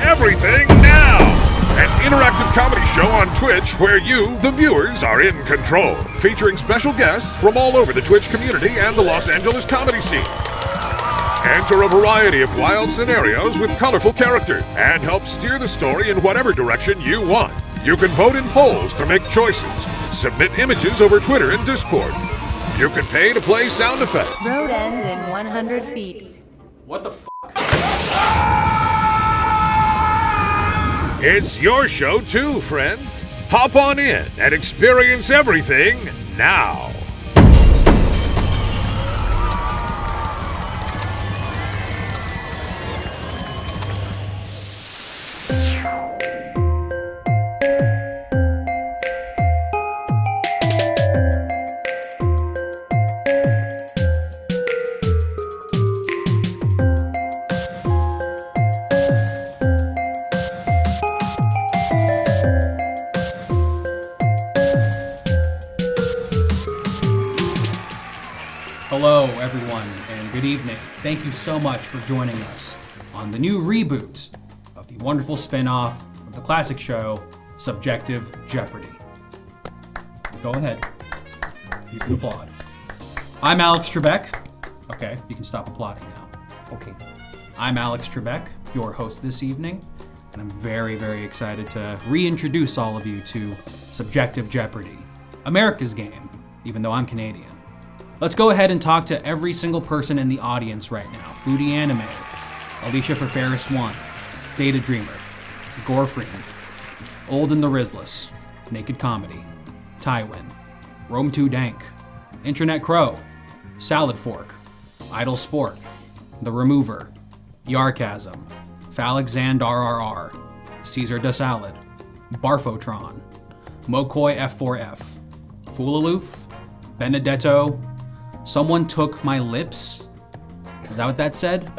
Everything Now, an interactive comedy show on Twitch where you, the viewers, are in control, featuring special guests from all over the Twitch community and the Los Angeles comedy scene. Enter a variety of wild scenarios with colorful characters and help steer the story in whatever direction you want. You can vote in polls to make choices, submit images over Twitter and Discord. You can pay to play sound effects. Road ends in 100 feet. What the f***? It's your show too, friend. Hop on in and experience everything now. Hello, everyone, and good evening. Thank you so much for joining us on the new reboot of the wonderful spin-off of the classic show, Subjective Jeopardy. Go ahead. You can applaud. I'm Alex Trebek. Okay, you can stop applauding now. Okay. I'm Alex Trebek, your host this evening, and I'm very, very excited to reintroduce all of you to Subjective Jeopardy, America's game, even though I'm Canadian. Let's go ahead and talk to every single person in the audience right now. Booty Anime, Alicia for Ferris 1, Data Dreamer, Gore Freeman, Old and the Rizless, Naked Comedy, Tywin, Rome 2 Dank, Internet Crow, Salad Fork, Idle Sport, The Remover, Yarchasm, Phalexand RRR, Caesar da Salad, Barfotron, Mokoi F4F, Foolaloof, Benedetto, Someone Took My Lips? Is that what that said?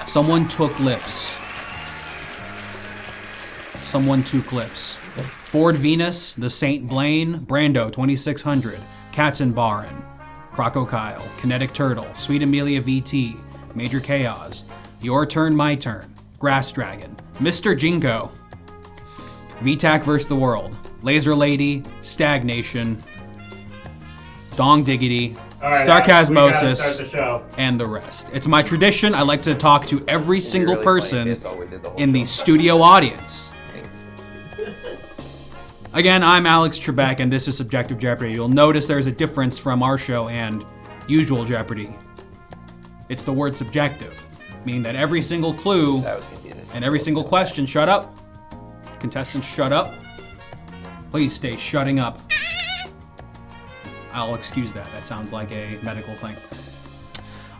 Someone took lips. Someone took lips. Ford Venus, The Saint Blaine, Brando 2600, Katzenbaren, Croco Kyle, Kinetic Turtle, Sweet Amelia VT, Major Chaos, Your Turn, My Turn, Grass Dragon, Mr. Jinko, VTAC vs. the World, Laser Lady, Stagnation, Dong Diggity, Sarcasmosis, and the rest. It's my tradition. I like to talk to every single person in the studio audience. Again, I'm Alex Trebek, and this is Subjective Jeopardy. You'll notice there's a difference from our show and usual Jeopardy. It's the word subjective, meaning that every single clue and every single question, shut up. Contestants, shut up. Please stay shutting up. I'll excuse that. That sounds like a medical thing.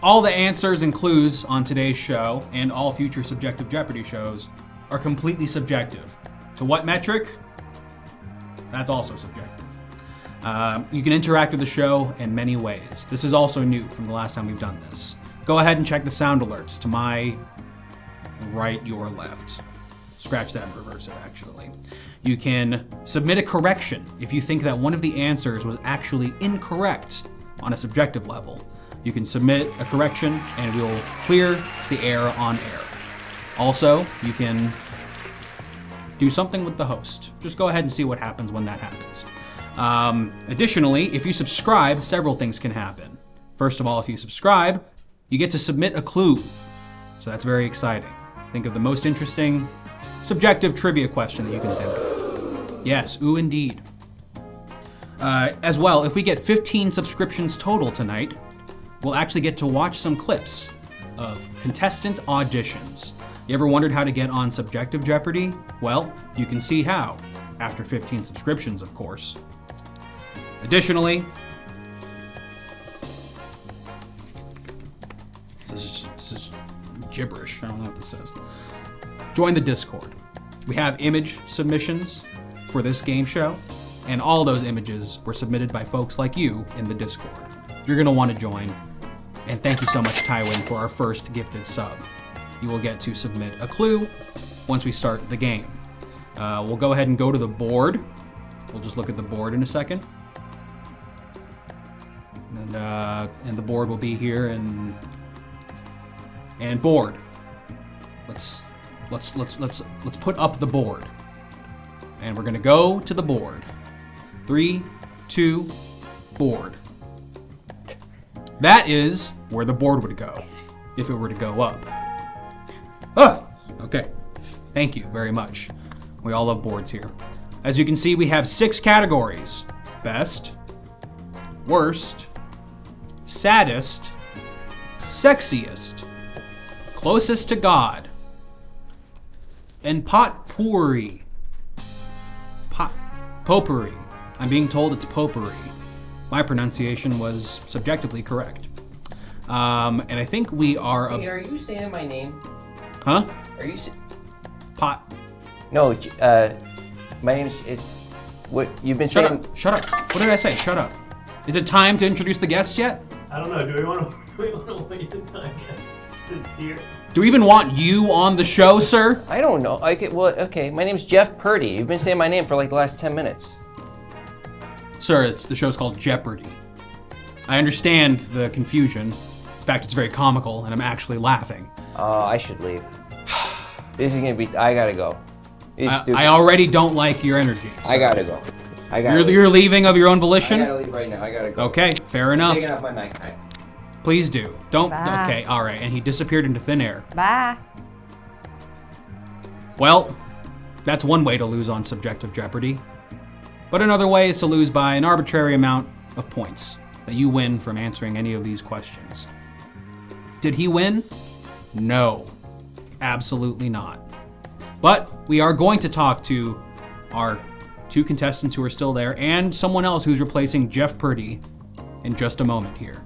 All the answers and clues on today's show and all future Subjective Jeopardy shows are completely subjective. To what metric? That's also subjective. You can interact with the show in many ways. This is also new from the last time we've done this. Go ahead and check the sound alerts to my right, your left. Scratch that and reverse it, actually. You can submit a correction if you think that one of the answers was actually incorrect on a subjective level. You can submit a correction and we will clear the air on air. Also, you can do something with the host. Just go ahead and see what happens when that happens. Additionally, if you subscribe, several things can happen. First of all, if you subscribe, you get to submit a clue. So that's very exciting. Think of the most interesting subjective trivia question that you can think of. Yes, ooh, indeed. As well, if we get 15 subscriptions total tonight, we'll actually get to watch some clips of contestant auditions. You ever wondered how to get on Subjective Jeopardy? Well, you can see how, after 15 subscriptions, of course. Additionally, this is gibberish. I don't know what this says. Join the Discord. We have image submissions for this game show, and all those images were submitted by folks like you in the Discord. You're going to want to join. And thank you so much, Tywin, for our first gifted sub. You will get to submit a clue once we start the game. We'll go ahead and go to the board. We'll just look at the board in a second. And the board will be here and board. Let's let's put up the board. And we're gonna go to the board. 3, 2, board. That is where the board would go if it were to go up. Oh, okay. Thank you very much. We all love boards here. As you can see, we have 6 categories. Best, worst, saddest, sexiest, closest to God, and potpourri. Potpourri. I'm being told it's potpourri. My pronunciation was subjectively correct. And I think we are... Hey, are you saying my name? Huh? Are you... Pot. No, my name is... What, you've been saying... Shut up. What did I say? Shut up. Is it time to introduce the guest yet? I don't know. Do we want to wait until I guess it's here? Do we even want you on the show, sir? I don't know. Okay, my name's Jeff Purdy. You've been saying my name for like the last 10 minutes. Sir, the show's called Jeopardy. I understand the confusion. In fact, it's very comical, and I'm actually laughing. I should leave. This is gonna be... I gotta go. I already don't like your energy. I gotta go. You're leaving of your own volition? I gotta leave right now. I gotta go. Okay, fair enough. Taking off my mic. Please do. Don't... Bye. Okay, all right. And he disappeared into thin air. Bye. Well, that's one way to lose on Subjective Jeopardy. But another way is to lose by an arbitrary amount of points that you win from answering any of these questions. Did he win? No. Absolutely not. But we are going to talk to our 2 contestants who are still there and someone else who's replacing Jeff Purdy in just a moment here.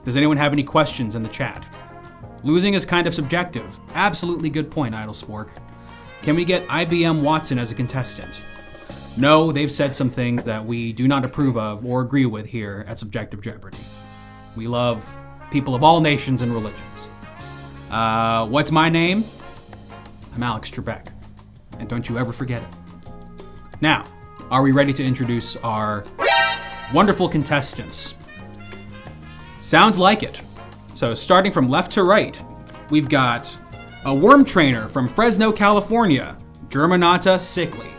Does anyone have any questions in the chat? Losing is kind of subjective. Absolutely good point, Idle Spork. Can we get IBM Watson as a contestant? No, they've said some things that we do not approve of or agree with here at Subjective Jeopardy. We love people of all nations and religions. What's my name? I'm Alex Trebek. And don't you ever forget it. Now, are we ready to introduce our wonderful contestants? Sounds like it. So starting from left to right, we've got a worm trainer from Fresno, California, Germanata Sickly.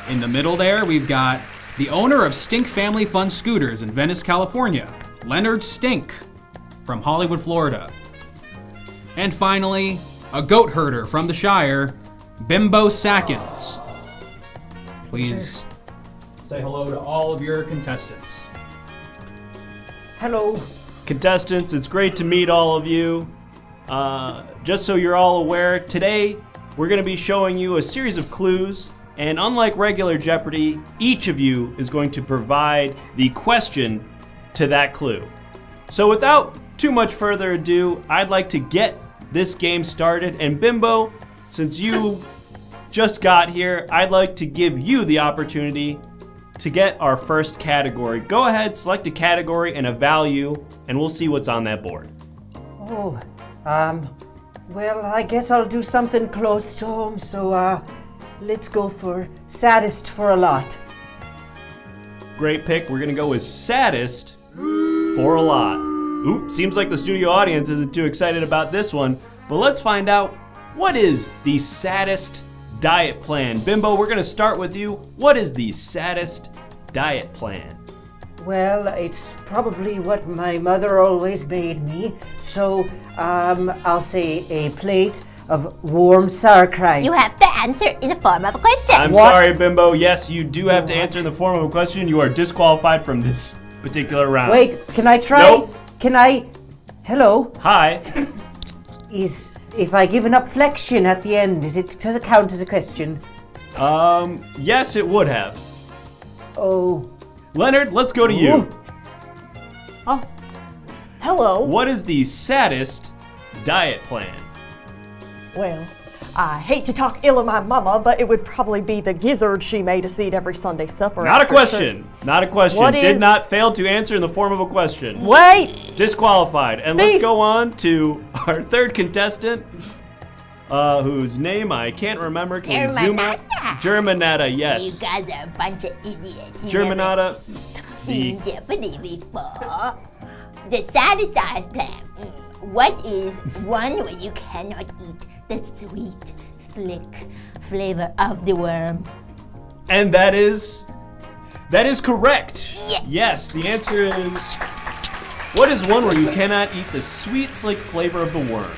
In the middle there, we've got the owner of Stink Family Fun Scooters in Venice, California, Leonard Stink from Hollywood, Florida. And finally, a goat herder from the Shire, Bimbo Sackins. Please say hello to all of your contestants. Hello. Contestants, it's great to meet all of you. Just so you're all aware, today we're going to be showing you a series of clues. And unlike regular Jeopardy, each of you is going to provide the question to that clue. So without too much further ado, I'd like to get this game started. And Bimbo, since you just got here, I'd like to give you the opportunity to get our first category. Go ahead, select a category and a value, and we'll see what's on that board. Oh, well, I guess I'll do something close to home, so, let's go for saddest for a lot. Great pick. We're gonna go with saddest for a lot. Oop, seems like the studio audience isn't too excited about this one, but let's find out what is the saddest diet plan. Bimbo, we're gonna start with you. What is the saddest diet plan? Well, it's probably what my mother always made me, so, I'll say a plate of warm sauerkraut. You have to answer in the form of a question. I'm What? sorry, Bimbo. Yes, you do have to answer in the form of a question. You are disqualified from this particular round. Wait, can I try? Nope. Hello? Hi. If I give enough flexion at the end, does it count as a question? Yes, it would have. Oh. Leonard, let's go to you. Oh, hello. What is the saddest diet plan? Well, I hate to talk ill of my mama, but it would probably be the gizzard she made us eat every Sunday supper. Not a after question. Not a question. What Did is- not fail to answer in the form of a question. church. Wait, Disqualified. And let's Beep. go on to our third contestant, whose name I can't remember. Can we zoom out? Germanata, yes. You guys are a bunch of idiots. You Germanata. never seen Jeopardy before. The satisfied plan. What is one where you cannot eat the sweet, slick flavor of the worm? And that is correct. Yeah. Yes, the answer is, what is one where you cannot eat the sweet, slick flavor of the worm?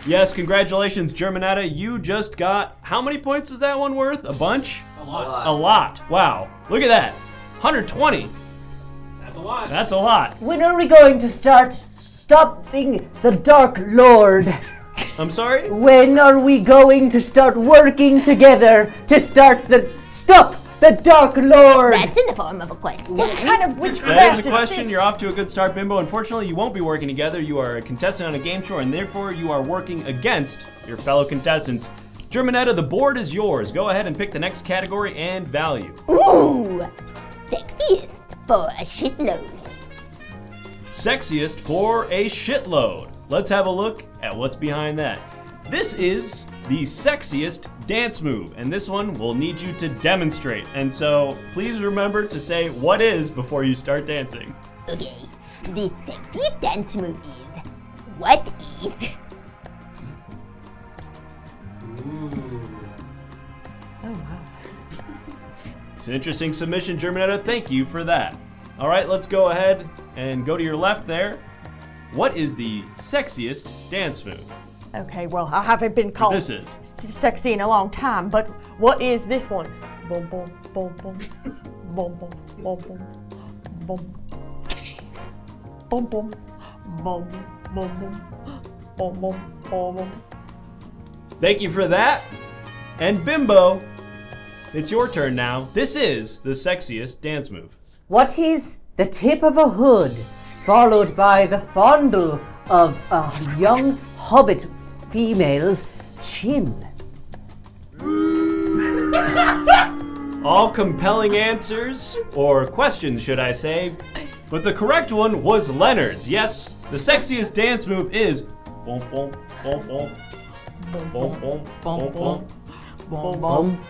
Yes, congratulations, Germanata. You just got, how many points is that one worth? A bunch? A lot. A lot. Wow. Look at that. 120. That's a lot. That's a lot. When are we going to start stopping the Dark Lord? I'm sorry? When are we going to start working together to stop the Dark Lord? That's in the form of a question. What kind of witchcraft That is a is question. this? You're off to a good start, Bimbo. Unfortunately, you won't be working together. You are a contestant on a game show, and therefore you are working against your fellow contestants. Germanetta, the board is yours. Go ahead and pick the next category and value. Ooh, sexiest for a shitload. Sexiest for a shitload. Let's have a look at what's behind that. This is the sexiest dance move, and this one will need you to demonstrate. And so please remember to say what is before you start dancing. Okay, the sexiest dance move is, what is? Oh, wow. It's an interesting submission, Germanetta. Thank you for that. All right, let's go ahead and go to your left there. What is the sexiest dance move? Okay, well, I haven't been called This is. sexy in a long time, but what is this one? Boom, boom, boom, boom, boom, boom, boom, boom, boom, boom, boom, boom, boom, boom, boom, boom. Thank you for that. And Bimbo, it's your turn now. This is the sexiest dance move. What is the tip of a hood, followed by the fondle of a young hobbit female's chin? All compelling answers, or questions, should I say. But the correct one was Leonard's. Yes, the sexiest dance move is boom, boom, boom, boom. Boom, boom, boom, boom. Bum,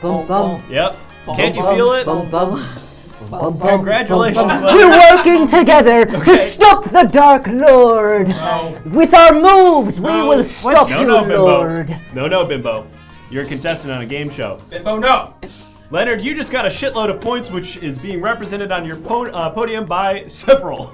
bum, bum. Yep. Can't you feel it? Bum, bum. Bum, bum, Congratulations, bum, bum. Leonard. We're working together to stop the Dark Lord. With our moves, we will stop No, you, no, Bimbo. Lord. No, Bimbo. You're a contestant on a game show. Bimbo, no. Leonard, you just got a shitload of points, which is being represented on your podium by several.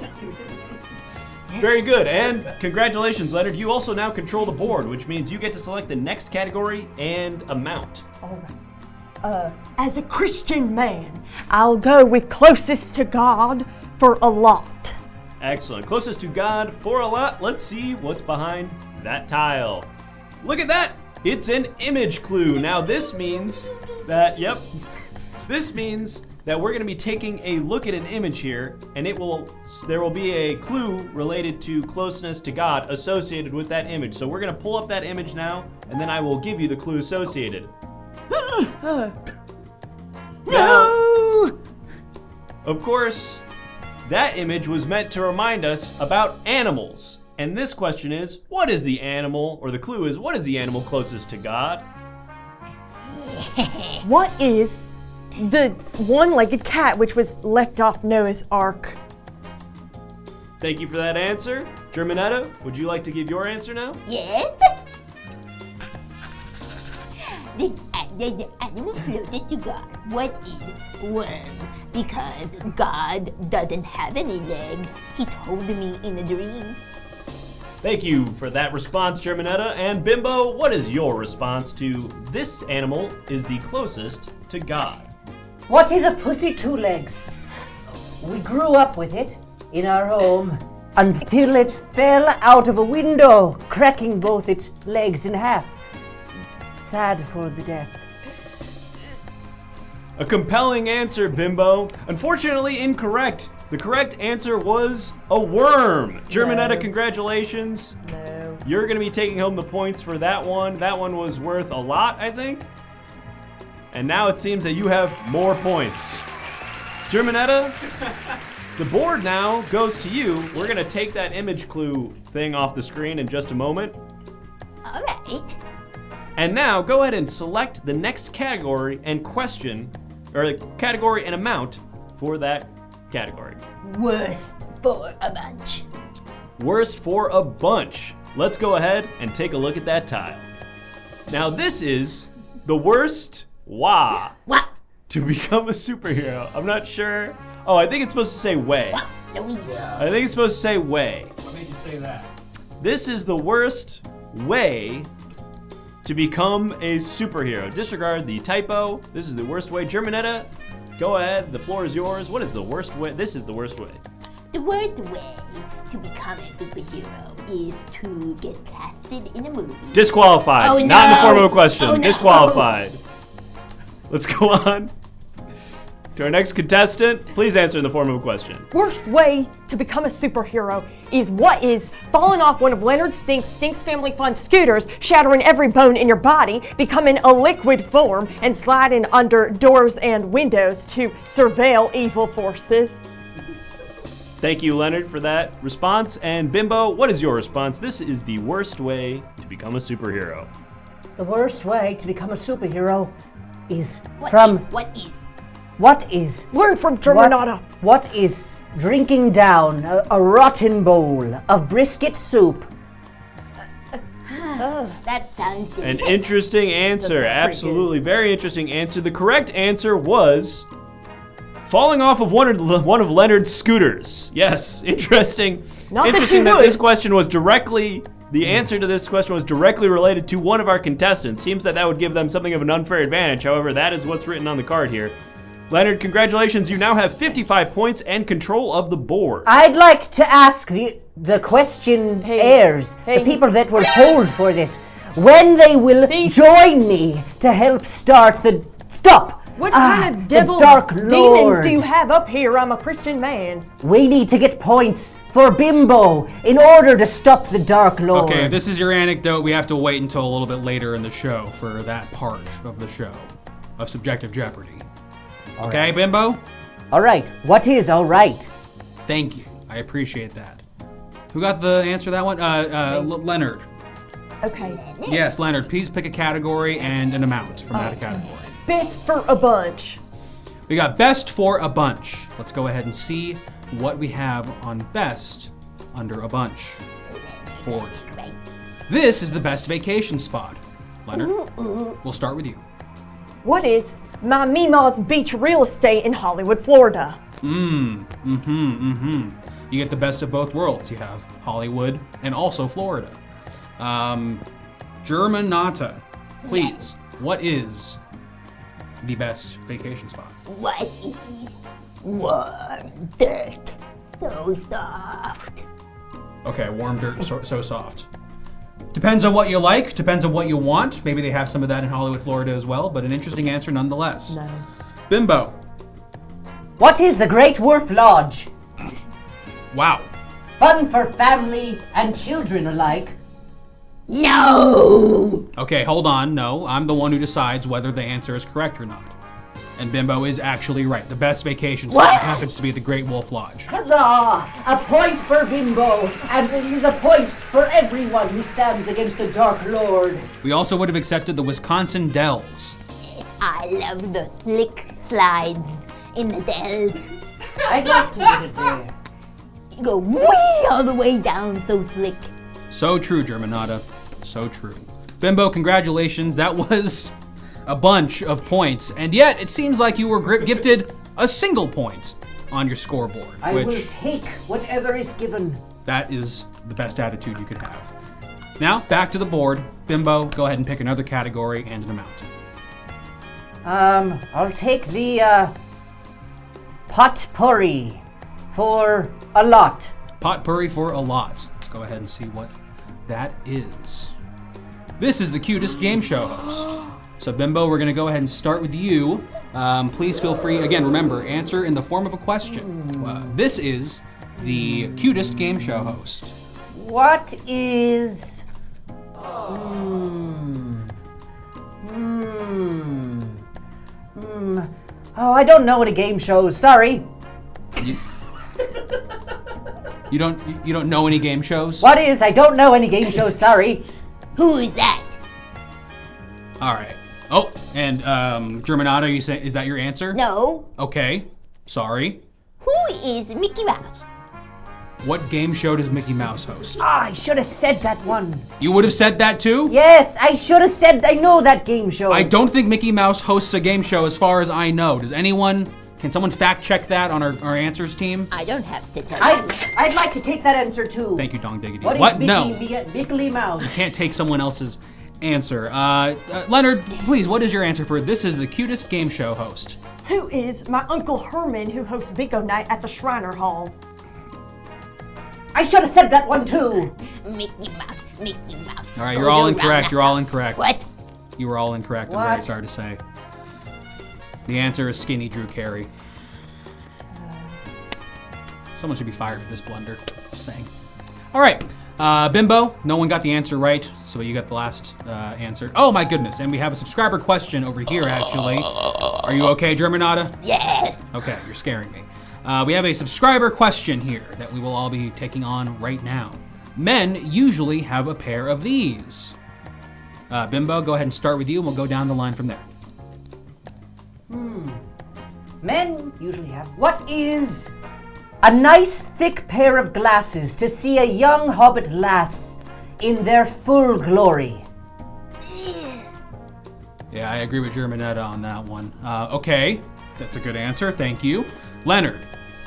Very good, and congratulations, Leonard. You also now control the board, which means you get to select the next category and amount. All right. As a Christian man, I'll go with closest to God for a lot. Excellent. Closest to God for a lot. Let's see what's behind that tile. Look at that. It's an image clue. Now this means that, this means that we're going to be taking a look at an image here, and there will be a clue related to closeness to God associated with that image. So we're going to pull up that image now, and then I will give you the clue associated. No! Of course, that image was meant to remind us about animals. And this question is, what is the animal, or the clue is, what is the animal closest to God? What is the one-legged cat which was left off Noah's Ark? Thank you for that answer. Germanetta, would you like to give your answer now? Yep. The animal closest to God. What is worm? Because God doesn't have any legs. He told me in a dream. Thank you for that response, Germanetta. And Bimbo, what is your response to this animal is the closest to God? What is a pussy two legs? We grew up with it in our home until it fell out of a window, cracking both its legs in half. Sad for the deaf. A compelling answer, Bimbo. Unfortunately, incorrect. The correct answer was a worm. Germanetta, congratulations. No. You're going to be taking home the points for that one. That one was worth a lot, I think. And now it seems that you have more points. Germanetta, the board now goes to you. We're going to take that image clue thing off the screen in just a moment. All right. And now go ahead and select the next category and question, or the category and amount for that category. Worth for a bunch. worst for a bunch. Let's go ahead and take a look at that tile. Now this is the worst What? to become a superhero. I'm not sure. Oh, I think it's supposed to say way. I think it's supposed to say way. What made you say that? This is the worst way to become a superhero. Disregard the typo. This is the worst way. Germanetta, go ahead. The floor is yours. What is the worst way? This is the worst way. The worst way to become a superhero is to get casted in a movie. Disqualified. Oh, no. Not in the form of a question. Oh, no. Disqualified. Let's go on to our next contestant. Please answer in the form of a question. Worst way to become a superhero is what is falling off one of Leonard Stink's Family Fun scooters, shattering every bone in your body, becoming a liquid form, and sliding under doors and windows to surveil evil forces. Thank you, Leonard, for that response. And Bimbo, what is your response? This is the worst way to become a superhero. The worst way to become a superhero is What is? Learn from Germanata. What is drinking down a rotten bowl of brisket soup? That sounds An delicious. interesting answer. Absolutely. Very interesting answer. The correct answer was falling off of one of Leonard's scooters. Yes, interesting. Not that interesting you that would. this question was directly, the answer to this question was directly related to one of our contestants. Seems that would give them something of an unfair advantage. However, that is what's written on the card here. Leonard, congratulations. You now have 55 points and control of the board. I'd like to ask the questionnaires, Hey, the people that were polled for this, when they will join me to help start the What kind of the devil Dark demons Lord. do you have up here? I'm a Christian man. We need to get points for Bimbo in order to stop the Dark Lord. Okay, if this is your anecdote, we have to wait until a little bit later in the show for that part of the show of Subjective Jeopardy. Okay, Bimbo? All right. What is all right? Thank you. I appreciate that. Who got the answer to that one? Leonard. Okay. Yes, Leonard. Please pick a category and an amount from that category. Best for a bunch. We got best for a bunch. Let's go ahead and see what we have on best under a bunch board. This is the best vacation spot. Leonard, we'll start with you. What is my Mima's Beach real estate in Hollywood, Florida? You get the best of both worlds. You have Hollywood and also Florida. Germanata, please. What is the best vacation spot? What is warm dirt so soft? Okay, warm dirt, so soft. Depends on what you like, depends on what you want. Maybe they have some of that in Hollywood, Florida as well, but an interesting answer nonetheless. No. Bimbo. What is the Great Wolf Lodge? Wow. Fun for family and children alike. No! Okay, hold on. No, I'm the one who decides whether the answer is correct or not. And Bimbo is actually right. The best vacation spot happens to be the Great Wolf Lodge. Huzzah! A point for Bimbo, and this is a point for everyone who stands against the Dark Lord. We also would have accepted the Wisconsin Dells. I love the slick slides in the dells. I'd like to visit there. You go way all the way down so slick. So true, Germanata. So true. Bimbo, congratulations. That was a bunch of points, and yet it seems like you were gifted a single point on your scoreboard, I which will take whatever is given. that is the best attitude you could have. Now, back to the board. Bimbo, go ahead and pick another category and an amount. I'll take the potpourri for a lot. Potpourri for a lot. Let's go ahead and see what that is. This is the cutest game show host. So Bimbo, we're gonna go ahead and start with you. Please feel free, again, remember, answer in the form of a question. This is the cutest game show host. What is... Oh, I don't know any game shows, sorry. You don't know any game shows? What is? I don't know any game shows, sorry. Who is that? All right. Oh, and Germanata, you say, is that your answer? No. Okay. Sorry. Who is Mickey Mouse? What game show does Mickey Mouse host? Ah, I should have said that one. You would have said that too? Yes, I should have said. I know that game show. I don't think Mickey Mouse hosts a game show as far as I know. Can someone fact check that on our answers team? I don't have to tell you. I'd like to take that answer too. Thank you, Dong Diggity. What is Mickey Mouse? Can't take someone else's answer. Leonard, please, what is your answer for this is the cutest game show host? Who is my Uncle Herman who hosts Bingo Night at the Shriner Hall? I should have said that one too. Mickey Mouse, Mickey Mouse. All right, you're all incorrect. You're all incorrect. What? You were all incorrect. I'm very sorry to say. The answer is Skinny Drew Carey. Someone should be fired for this blunder. Just saying. All right, Bimbo, no one got the answer right, so you got the last answer. Oh my goodness, and we have a subscriber question over here actually. Are you okay, Germanata? Yes. Okay, you're scaring me. We have a subscriber question here that we will all be taking on right now. Men usually have a pair of these. Bimbo, go ahead and start with you, and we'll go down the line from there. Men usually have. What is a nice thick pair of glasses to see a young hobbit lass in their full glory? Yeah, I agree with Germanetta on that one. Okay, that's a good answer. Thank you. Leonard,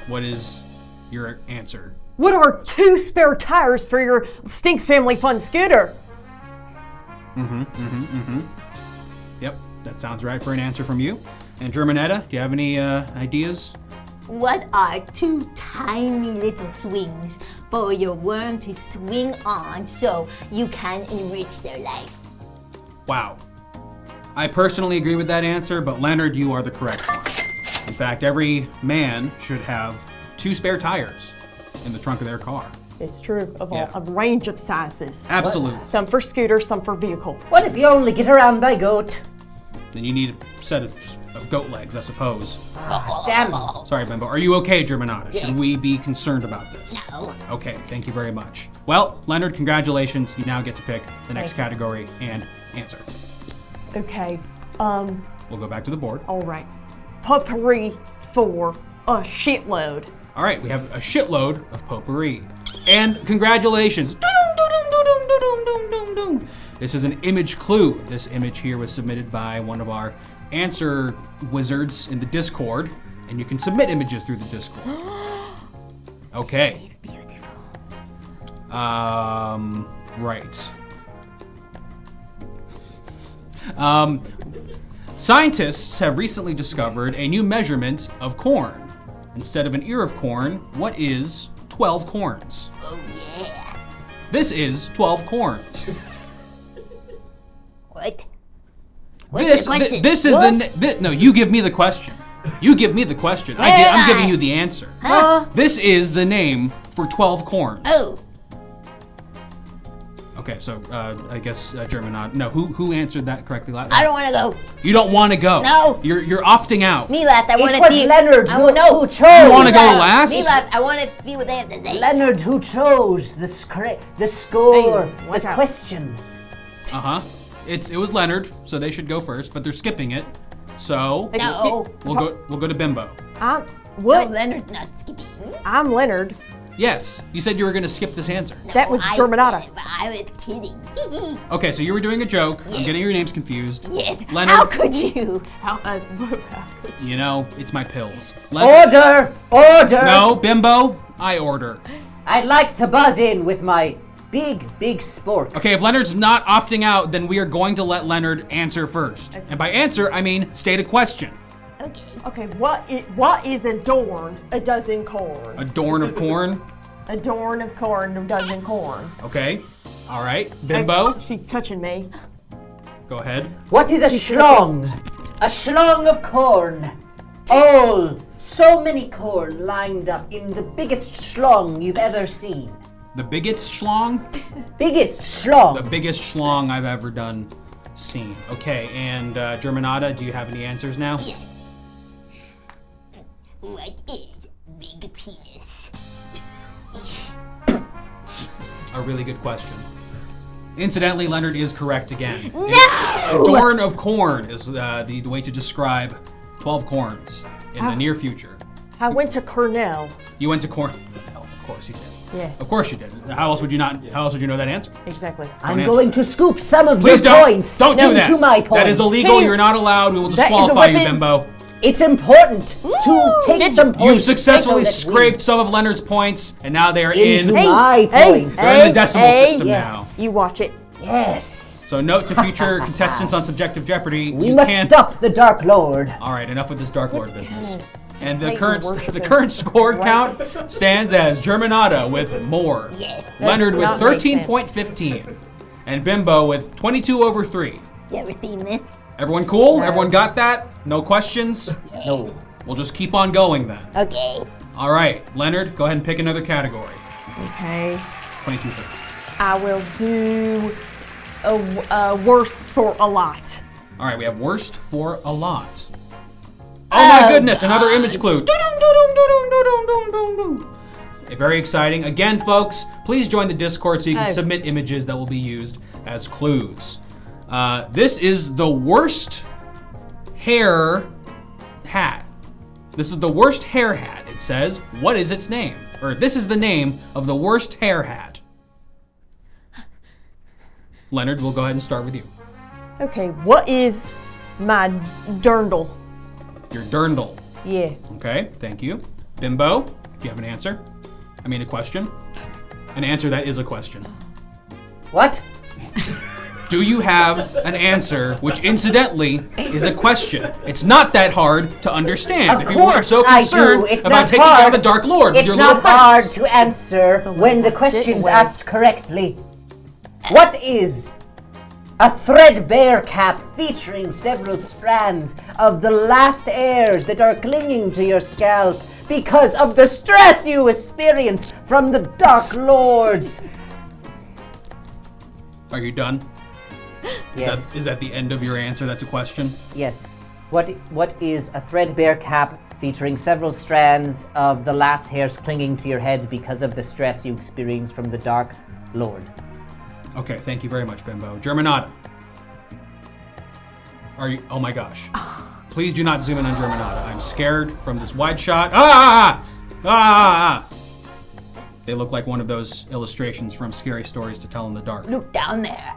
what is your answer? What are 2 spare tires for your Stinks Family Fun scooter? Yep, that sounds right for an answer from you. And Germanetta, do you have any ideas? What are 2 tiny little swings for your worm to swing on so you can enrich their life? Wow. I personally agree with that answer, but Leonard, you are the correct one. In fact, every man should have 2 spare tires in the trunk of their car. It's true, of Yeah. a range of sizes. Absolutely. Some for scooter, some for vehicle. What if you only get around by goat? Then you need a set of goat legs, I suppose. Damn. Sorry, Bimbo. Are you okay, Germanata? Should we be concerned about this? No. Okay, thank you very much. Well, Leonard, congratulations. You now get to pick the next category and answer. Okay, We'll go back to the board. all right. Potpourri for a shitload. All right, we have a shitload of potpourri. And congratulations. This is an image clue. This image here was submitted by one of our answer wizards in the Discord, and you can submit images through the Discord. Okay. Beautiful. Right. Scientists have recently discovered a new measurement of corn. Instead of an ear of corn, what is 12 corns? Oh yeah. This is 12 corns. What? This is no. You give me the question. You give me the question. I'm giving you the answer. This is the name for 12 corns. Oh. Okay, so I guess Germanot. No, who answered that correctly? I don't want to go. You don't want to go. No. You're opting out. Me left. I want It to was be. Leonard I want who chose. You want to go last? Me left. I want to be what they have to say. Leonard who chose the score, Hey, watch the out. question. It was Leonard, so they should go first, but they're skipping it. So No. we'll go to Bimbo. I'm No, what? Leonard's not skipping. I'm Leonard. Yes, you said you were going to skip this answer. That was I Germanata. did, but I was kidding. Okay, so you were doing a joke. I'm Yeah. getting your names confused. Yes. Leonard. How could you? You know, it's my pills. Leonard. Order! No, Bimbo, I order. I'd like to buzz in with my big spork. Okay, if Leonard's not opting out, then we are going to let Leonard answer first. And by answer, I mean state a question. Okay. Okay, what is adorn a dozen corn? A dorn of corn. Adorn of corn, a dozen corn. Okay. All right. Bimbo, She's touching me. go ahead. What is a schlong? A schlong of corn. All so many corn lined up in the biggest schlong you've ever seen. The biggest schlong? Biggest schlong. The biggest schlong I've ever seen. Okay, and Germanata, do you have any answers now? Yes. What is big penis? A really good question. Incidentally, Leonard is correct again. No! A dorn of corn is the way to describe 12 corns in the near future. I went to Cornell. You went to corn. Oh, of course you did. Yeah, Of course you did. How else would you not? How else would you know that answer? exactly. I'm answer. going to scoop some of Please your don't. points Don't do that. into my points. That is illegal. See? You're not allowed. We will That is a disqualify you, weapon. Bimbo. It's important to take some points. You've successfully so that we- scraped some of Leonard's points, and now they are into in. my points. They're in the decimal system yes. You watch it. Yes. So note to future contestants on Subjective Jeopardy: We you must can't. stop the Dark Lord. All right, enough with this Dark Lord business. And the Satan current worshiping. score count stands as Germanata with more, Leonard with not make sense. 13.15, and Bimbo with 22 over 3. You ever seen this? Everyone cool? Everyone got that? No questions? No. We'll just keep on going then. Okay. All right, Leonard, go ahead and pick another category. Okay. 22 first. I will do a worse for a lot. All right, we have worst for a lot. Oh my goodness, another image clue. Very exciting. Again, folks, please join the Discord so you can Oh. submit images that will be used as clues. This is the worst hair hat. This is the worst hair hat. It says, what is its name? Or this is the name of the worst hair hat. Leonard, we'll go ahead and start with you. Okay, what is my dirndl? Your dirndl. Yeah. Okay, thank you. Bimbo, do you have an answer? I mean a question? An answer that is a question. What? Do you have an answer, which incidentally is a question? It's not that hard to understand. Of If you weren't course so I concerned do. It's about not taking down hard. the Dark Lord with It's your not little hard friends. to answer when the question's away. asked correctly. What is a threadbare cap featuring several strands of the last hairs that are clinging to your scalp because of the stress you experience from the Dark Lords? Are you done? Yes. Is that the end of your answer? That's a question? Yes. What is a threadbare cap featuring several strands of the last hairs clinging to your head because of the stress you experience from the Dark Lord? Okay, thank you very much, Bimbo. Germanata. Are you? Oh my gosh. Please do not zoom in on Germanata. I'm scared from this wide shot. They look like one of those illustrations from Scary Stories to Tell in the Dark. Look down there.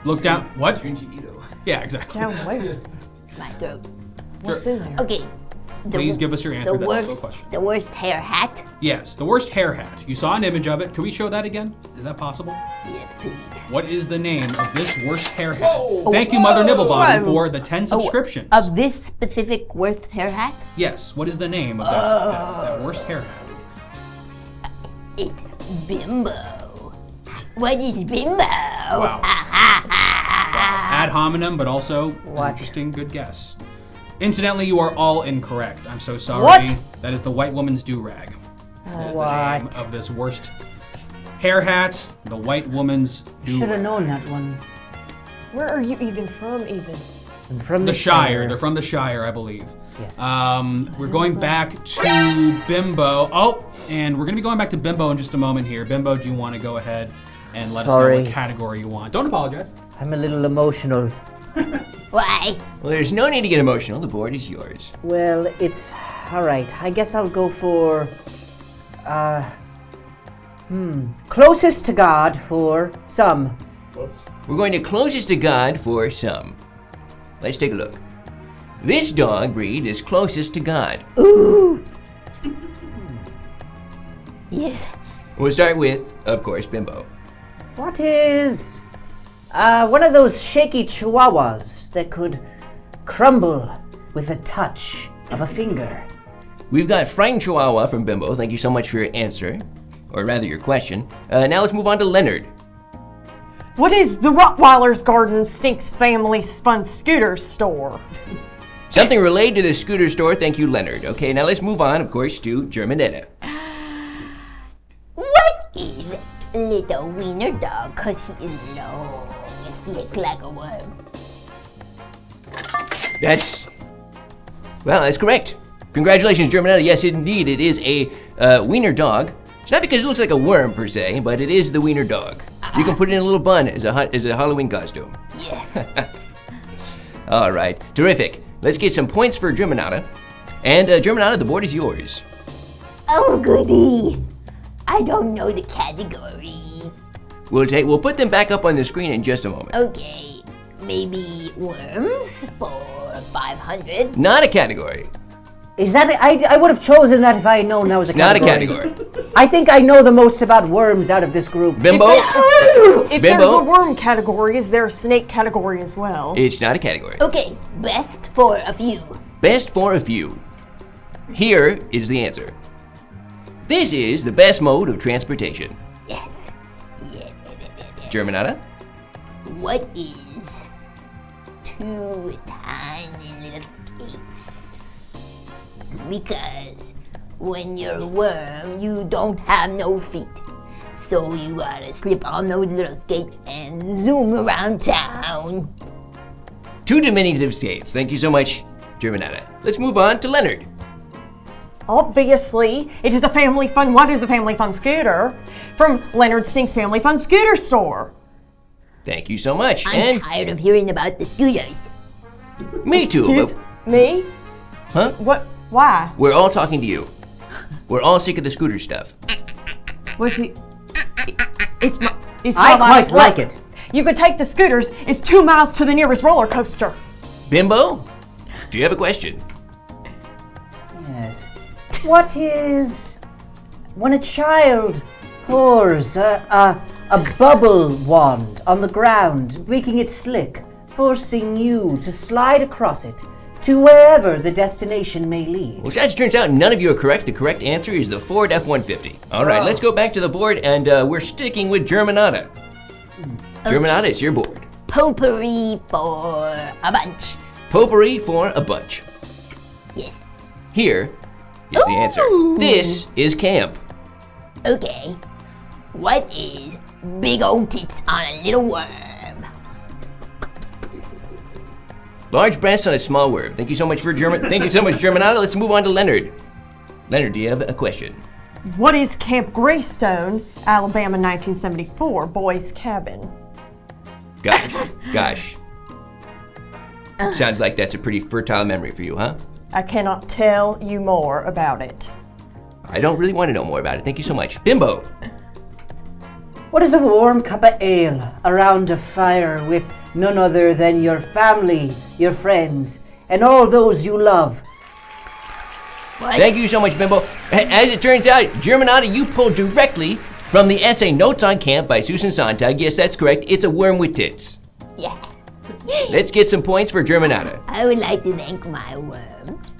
Look down. What? Yeah, exactly. Down where? My throat. What's in there? Okay. Please give us your answer. That's also a question. The worst hair hat? Yes, the worst hair hat. You saw an image of it. Can we show that again? Is that possible? Yes, please. What is the name of this worst hair hat? Thank you, Mother Nibblebottom, for the 10 subscriptions. Of this specific worst hair hat? Yes, what is the name of that worst hair hat? It's Bimbo. What is Bimbo? Wow. Ad hominem, but also an What? interesting, good guess. Incidentally, you are all incorrect. I'm so sorry. What? That is the white woman's do-rag. That is the What? name of this worst hair hat, the white woman's Should have do-rag. known that one. Where are you even from, even? I'm from The Shire. They're from the Shire, I believe. Yes. We're going back to Bimbo. Oh, and we're going to be going back to Bimbo in just a moment here. Bimbo, do you want to go ahead and let us know Sorry. what category you want? Don't apologize. I'm a little emotional. Why? Well, there's no need to get emotional. The board is yours. Well, it's all right. I guess I'll go for closest to God for some. We're going to closest to God for some. Let's take a look. This dog breed is closest to God. Yes. We'll start with, of course, Bimbo. What is one of those shaky chihuahuas that could crumble with a touch of a finger? We've got Frightened Chihuahua from Bimbo. Thank you so much for your answer, or rather your question. Now let's move on to Leonard. What is the Rottweiler's Garden Stinks Family Fun Scooter Store? Something related to the scooter store. Thank you, Leonard. Okay, now let's move on, of course, to Germanetta. What is little wiener dog? Cause he is long and slick like a worm. That's correct. Congratulations, Germanetta. Yes, indeed, it is a wiener dog. It's not because it looks like a worm per se, but it is the wiener dog. You can put it in a little bun as a Halloween costume. Yeah. All right, terrific. Let's get some points for Germanata. And Germanata, the board is yours. Oh goody. I don't know the categories. We'll put them back up on the screen in just a moment. Okay, maybe worms for 500. Not a category. Is that it? I would have chosen that if I had known that was a It's not a category. category. I think I know the most about worms out of this group. Bimbo? If Bimbo? there's a worm category, is there a snake category as well? It's not a category. Okay, best for a few. Best for a few. Here is the answer. This is the best mode of transportation. Yes. Germanata? What is 2 tiny little gates? Because when you're a worm, you don't have no feet. So you gotta slip on those little skates and zoom around town. 2 diminutive skates. Thank you so much, Germanata. Let's move on to Leonard. Obviously, it is a family fun. What is a family fun scooter? From Leonard Stink's Family Fun Scooter Store. Thank you so much. I'm And tired of hearing about the scooters. me too. Excuse But, me? huh? What? Why? We're all talking to you. We're all sick of the scooter stuff. What you? It's my. It's I my quite life's like work. it. You could take the scooters. It's 2 miles to the nearest roller coaster. Bimbo, do you have a question? Yes. What is when a child pours a bubble wand on the ground, making it slick, forcing you to slide across it to wherever the destination may lead? Well, as it turns out, none of you are correct. The correct answer is the Ford F-150. All right, let's go back to the board, and we're sticking with Germanata. Germanata, it's your board. Potpourri for a bunch. Potpourri for a bunch. Yes. Here is the answer. This is camp. Okay. What is big old tits on a little worm? Large breasts on a small worm. Thank you so much for Thank you so much, Germanata. Let's move on to Leonard. Leonard, do you have a question? What is Camp Greystone, Alabama, 1974, boys' cabin? Gosh. Sounds like that's a pretty fertile memory for you, huh? I cannot tell you more about it. I don't really want to know more about it. Thank you so much. Bimbo. What is a warm cup of ale around a fire with none other than your family, your friends, and all those you love? What? Thank you so much, Bimbo. As it turns out, Germanata, you pulled directly from the essay Notes on Camp by Susan Sontag. Yes, that's correct. It's a worm with tits. Yeah. Let's get some points for Germanata. I would like to thank my worms,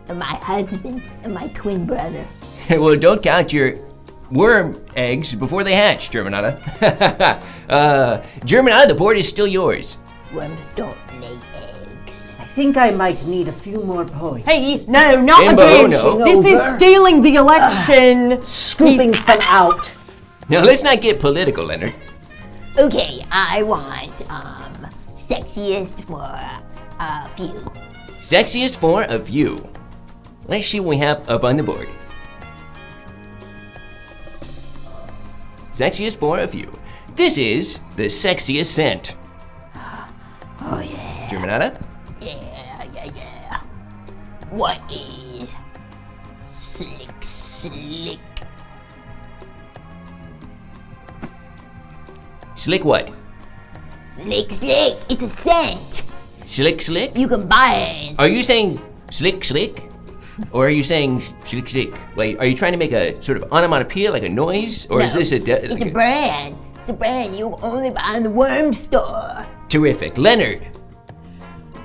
and my husband, and my twin brother. Well, don't count your worm eggs before they hatch, Germanata. Germanata, the board is still yours. Worms don't lay eggs. I think I might need a few more points. Hey, no, not Bimbo, again. no. This is Over. stealing the election. Scooping some out. Now, let's not get political, Leonard. Okay, I want sexiest for a few. Sexiest for a few. Let's see what we have up on the board. Sexiest for a few. This is the sexiest scent. Oh yeah, Germanata? yeah. What is slick? Slick what? Slick. It's a scent. Slick? You can buy it. Are you saying slick? Or are you saying slick? Like, are you trying to make a sort of onomatopoeia, like a noise? Or is No, this It's a brand. It's a brand you only buy in the worm store. Terrific. Leonard.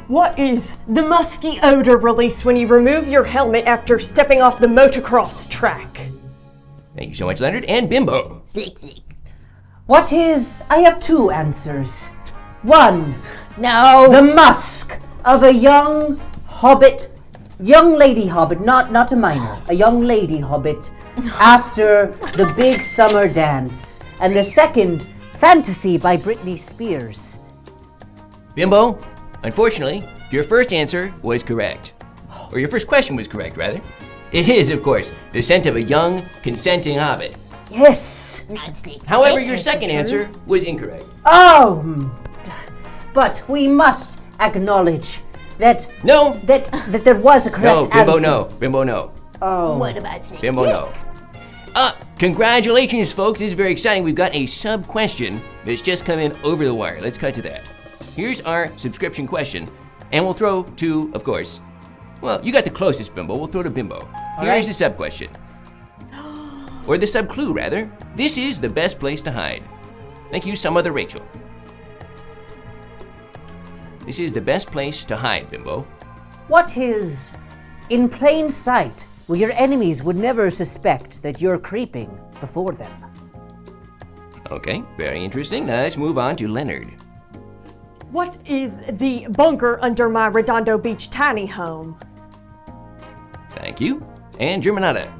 What is the musky odor released when you remove your helmet after stepping off the motocross track? Thank you so much, Leonard. And Bimbo. Slick. What is... I have two answers. One, No. the musk of a young lady hobbit, not a minor, a young lady hobbit, after the big summer dance. And the second, Fantasy by Britney Spears. Bimbo, unfortunately, your first answer was correct. Or your first question was correct, rather. It is, of course, the scent of a young, consenting hobbit. Yes. Not slick. However, your second answer was incorrect. Oh, but we must acknowledge that No. that there was a correct No, Bimbo, answer. no. Bimbo, no. Oh. What about slick? Bimbo, no. Congratulations, folks. This is very exciting. We've got a sub question that's just come in over the wire. Let's cut to that. Here's our subscription question, and we'll throw to, of course, well, you got the closest, Bimbo. We'll throw to Bimbo. Here's the sub question. Or the sub clue, rather. This is the best place to hide. Thank you, some other Rachel. This is the best place to hide, Bimbo. What is in plain sight, where your enemies would never suspect that you're creeping before them? Okay, very interesting. Now let's move on to Leonard. What is the bunker under my Redondo Beach tiny home? Thank you. And Germanata.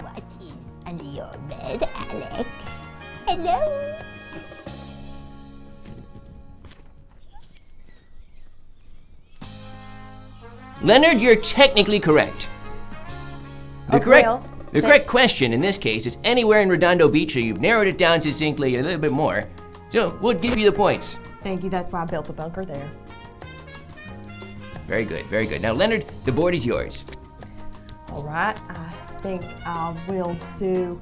What is under your bed, Alex? Hello? Leonard, you're technically correct. The correct question in this case is anywhere in Redondo Beach, so you've narrowed it down succinctly a little bit more. So we'll give you the points. Thank you, that's why I built the bunker there. Very good, very good. Now, Leonard, the board is yours. All right, I think I will do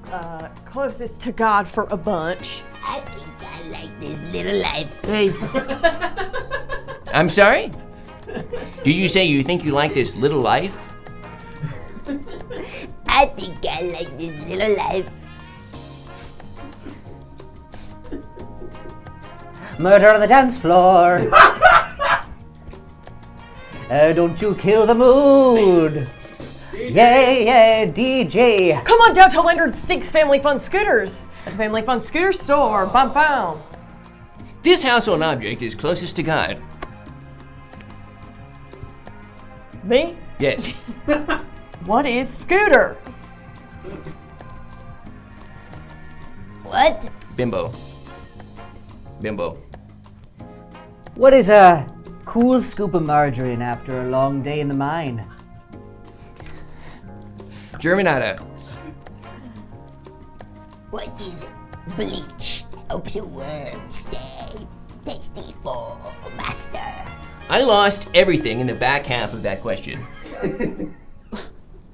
closest to God for a bunch. I think I like this little life. Hey, I'm sorry? Did you say you think you like this little life? I think I like this little life. Murder on the dance floor. Don't you kill the mood. Yeah, DJ. come on down to Leonard Stink's Family Fun Scooters at the Family Fun Scooter Store. Bum bum. This household object is closest to God. Me? Yes. What is scooter? What? Bimbo. Bimbo. What is a cool scoop of margarine after a long day in the mine? Germanata. What is bleach? Helps your worms stay tasty for master. I lost everything in the back half of that question.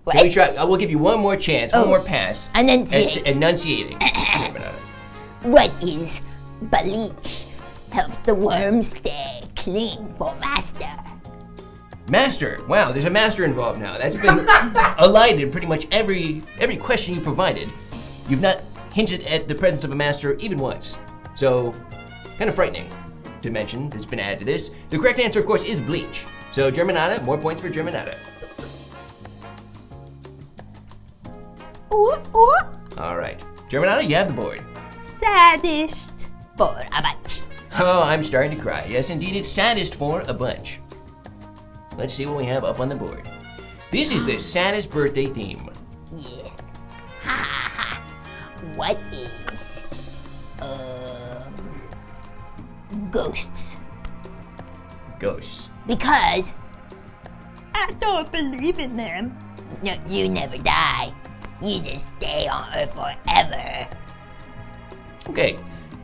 What? Can we try? I will give you one more chance, one more pass. Enunciate. Enunciating. Germanata. What is bleach? Helps the worms stay clean for master. Master. Wow, there's a master involved now. That's been elided pretty much every question you provided. You've not hinted at the presence of a master even once. So, kind of frightening to mention that's been added to this. The correct answer, of course, is bleach. So, Germanata, more points for Germanata. All right. Germanata, you have the board. Saddest for a bunch. Oh, I'm starting to cry. Yes, indeed, it's saddest for a bunch. Let's see what we have up on the board. This is the saddest birthday theme. Yes. Ha ha ha. What is ghosts? Ghosts. Because I don't believe in them. No, you never die. You just stay on Earth forever. Okay.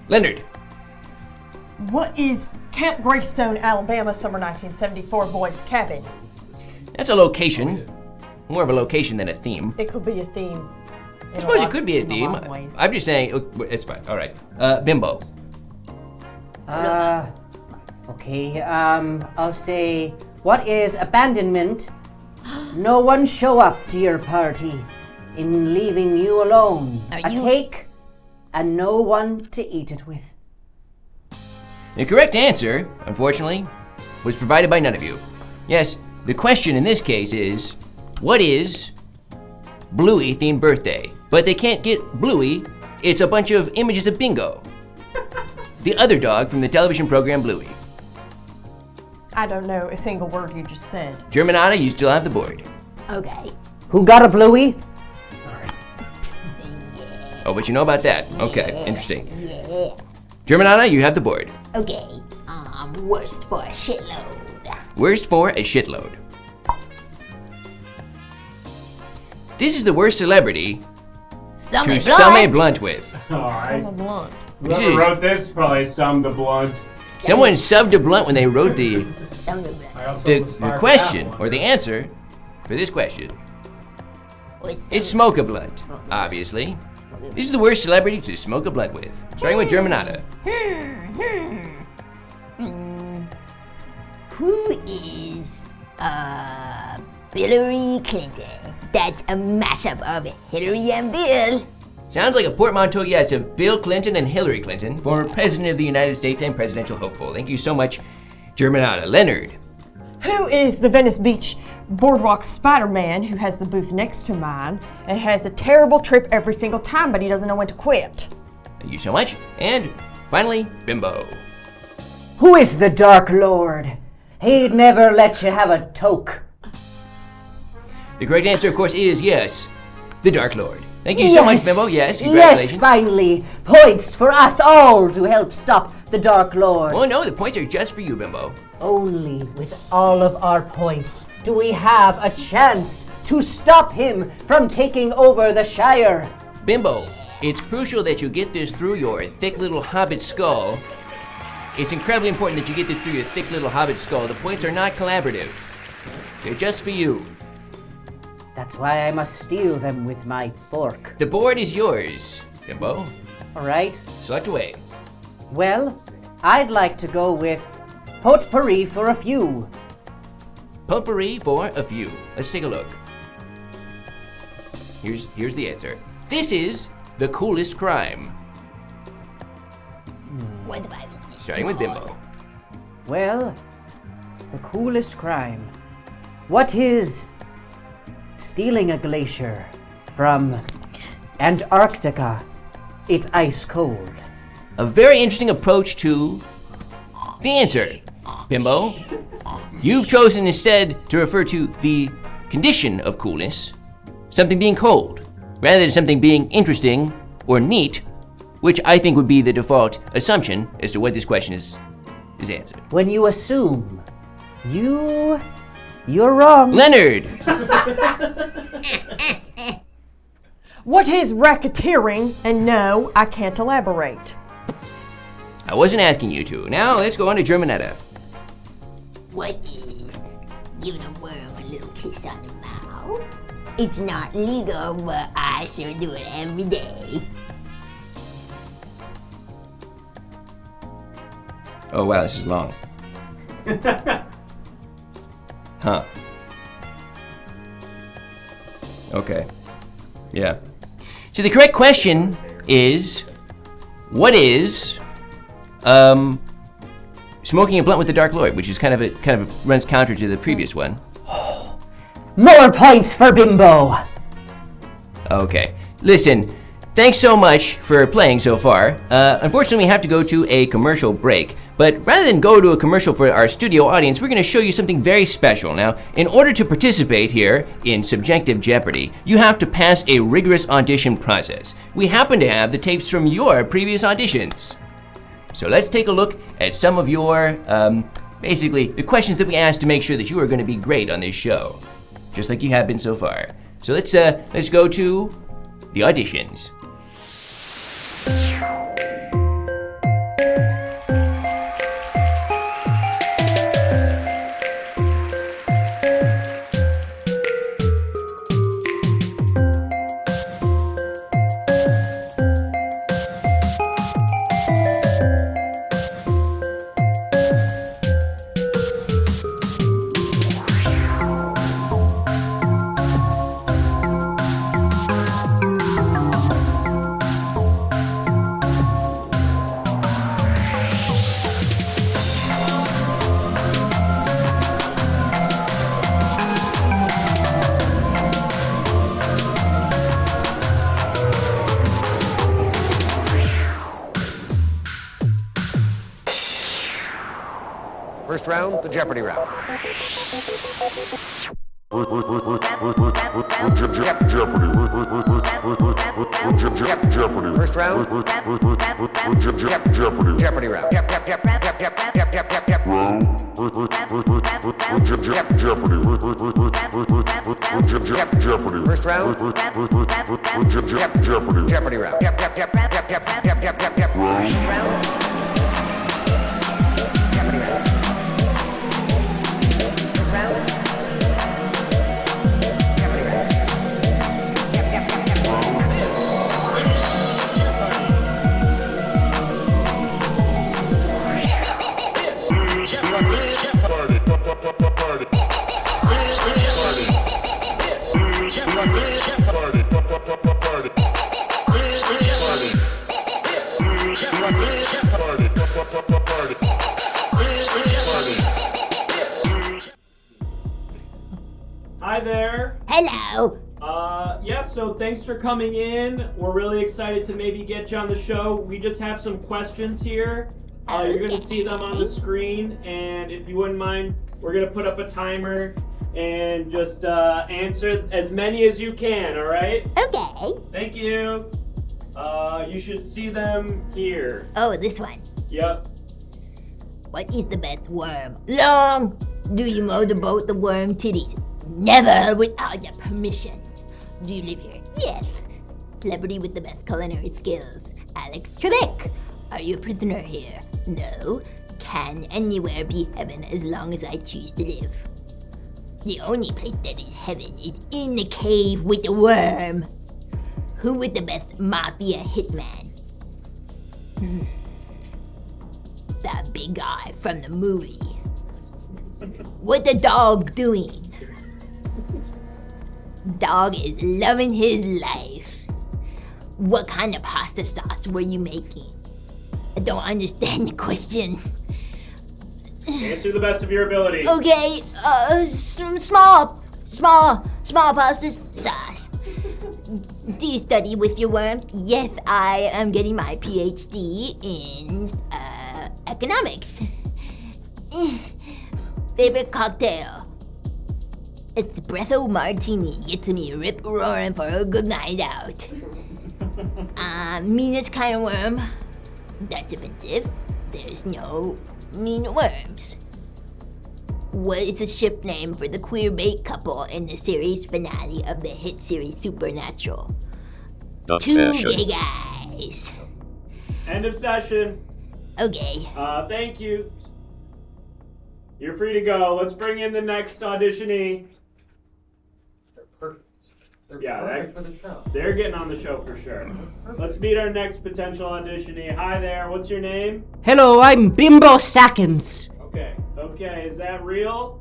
Leonard. What is Camp Greystone, Alabama, summer 1974 boys cabin? That's a location. More of a location than a theme. It could be a theme. I suppose it could be a theme. I'm just saying, it's fine. All right. Bimbo. Okay, I'll say, what is abandonment? No one show up to your party in leaving you alone. A cake and no one to eat it with. The correct answer, unfortunately, was provided by none of you. Yes, the question in this case is, what is Bluey themed birthday? But they can't get Bluey, it's a bunch of images of Bingo. The other dog from the television program Bluey. I don't know a single word you just said. Germanata, you still have the board. Okay. Who got a Bluey? Oh, but you know about that. Okay, interesting. Yeah. Germanata, you have the board. Okay. Worst for a shitload. Worst for a shitload. This is the worst celebrity to sum a blunt with. Alright. Blunt. Whoever wrote this probably summed the blunt. Someone subbed a blunt when they wrote the The question, or the answer, for this question. It's smoke a blunt, obviously. This is the worst celebrity to smoke a blunt with. Starting with Germanata. Who is Hillary Clinton? That's a mashup of Hillary and Bill. Sounds like a portmanteau, yes, of Bill Clinton and Hillary Clinton, former President of the United States and presidential hopeful. Thank you so much, Germanata. Leonard. Who is the Venice Beach Boardwalk Spider-Man who has the booth next to mine and has a terrible trip every single time, but he doesn't know when to quit? Thank you so much. And finally, Bimbo. Who is the Dark Lord? He'd never let you have a toke. The correct answer, of course, is yes, the Dark Lord. Thank you so much, Bimbo. Yes, congratulations. Yes, finally. Points for us all to help stop the Dark Lord. Oh no, the points are just for you, Bimbo. Only with all of our points do we have a chance to stop him from taking over the Shire. Bimbo, it's crucial that you get this through your thick little hobbit skull. It's incredibly important that you get this through your thick little hobbit skull. The points are not collaborative. They're just for you. That's why I must steal them with my fork. The board is yours, Bimbo. All right. Select away. Well, I'd like to go with potpourri for a few. Potpourri for a few. Let's take a look. Here's the answer. This is the coolest crime. What about this? Starting with Bimbo. Well, the coolest crime. What is stealing a glacier from Antarctica? It's ice cold. A very interesting approach to the answer, Bimbo. You've chosen instead to refer to the condition of coolness, something being cold, rather than something being interesting or neat, which I think would be the default assumption as to what this question is answered. When you assume, you're wrong. Leonard! What is racketeering? And no, I can't elaborate. I wasn't asking you to. Now let's go on to Germanetta. What is giving a worm a little kiss on the mouth? It's not legal, but I sure do it every day. Oh wow, this is long. Huh. Okay. Yeah. So the correct question is, what is smoking a blunt with the Dark Lord, which is kind of runs counter to the previous one. More points for Bimbo. Okay. Listen, thanks so much for playing so far. Unfortunately, we have to go to a commercial break. But rather than go to a commercial for our studio audience, we're going to show you something very special. Now, in order to participate here in Subjective Jeopardy, you have to pass a rigorous audition process. We happen to have the tapes from your previous auditions. So let's take a look at some of your, basically, the questions that we asked to make sure that you are going to be great on this show. Just like you have been so far. So let's go to the auditions. First round, the Jeopardy round. Jeopardy. First round. Jeopardy round. Jeopardy. First round. Jeopardy round. Hi there. Hello. So thanks for coming in. We're really excited to maybe get you on the show. We just have some questions here. You're going to see them on the screen, and if you wouldn't mind, we're going to put up a timer and just answer as many as you can, all right? Okay. Thank you. You should see them here. Oh, this one. Yep. What is the best worm? Long. Do you motorboat the worm titties? Never without your permission. Do you live here? Yes. Celebrity with the best culinary skills. Alex Trebek. Are you a prisoner here? No. Can anywhere be heaven as long as I choose to live? The only place that is heaven is in the cave with the worm. Who was the best mafia hitman? That big guy from the movie. What the dog doing? Dog is loving his life. What kind of pasta sauce were you making? I don't understand the question. Answer the best of your ability. Okay, some small pasta sauce. Do you study with your worms? Yes, I am getting my PhD in economics. Favorite cocktail? Espresso martini gets me rip roaring for a good night out. Meanest kind of worm? That's offensive. There's no mean worms. What is the ship name for the queer bait couple in the series finale of the hit series Supernatural? Two gay guys. End of session. Okay. Thank you. You're free to go. Let's bring in the next auditionee. They're perfect. They're Yeah, perfect for the show. They're getting on the show for sure. Let's meet our next potential auditionee. Hi there, what's your name? Hello, I'm Bimbo Sackins. Okay, is that real?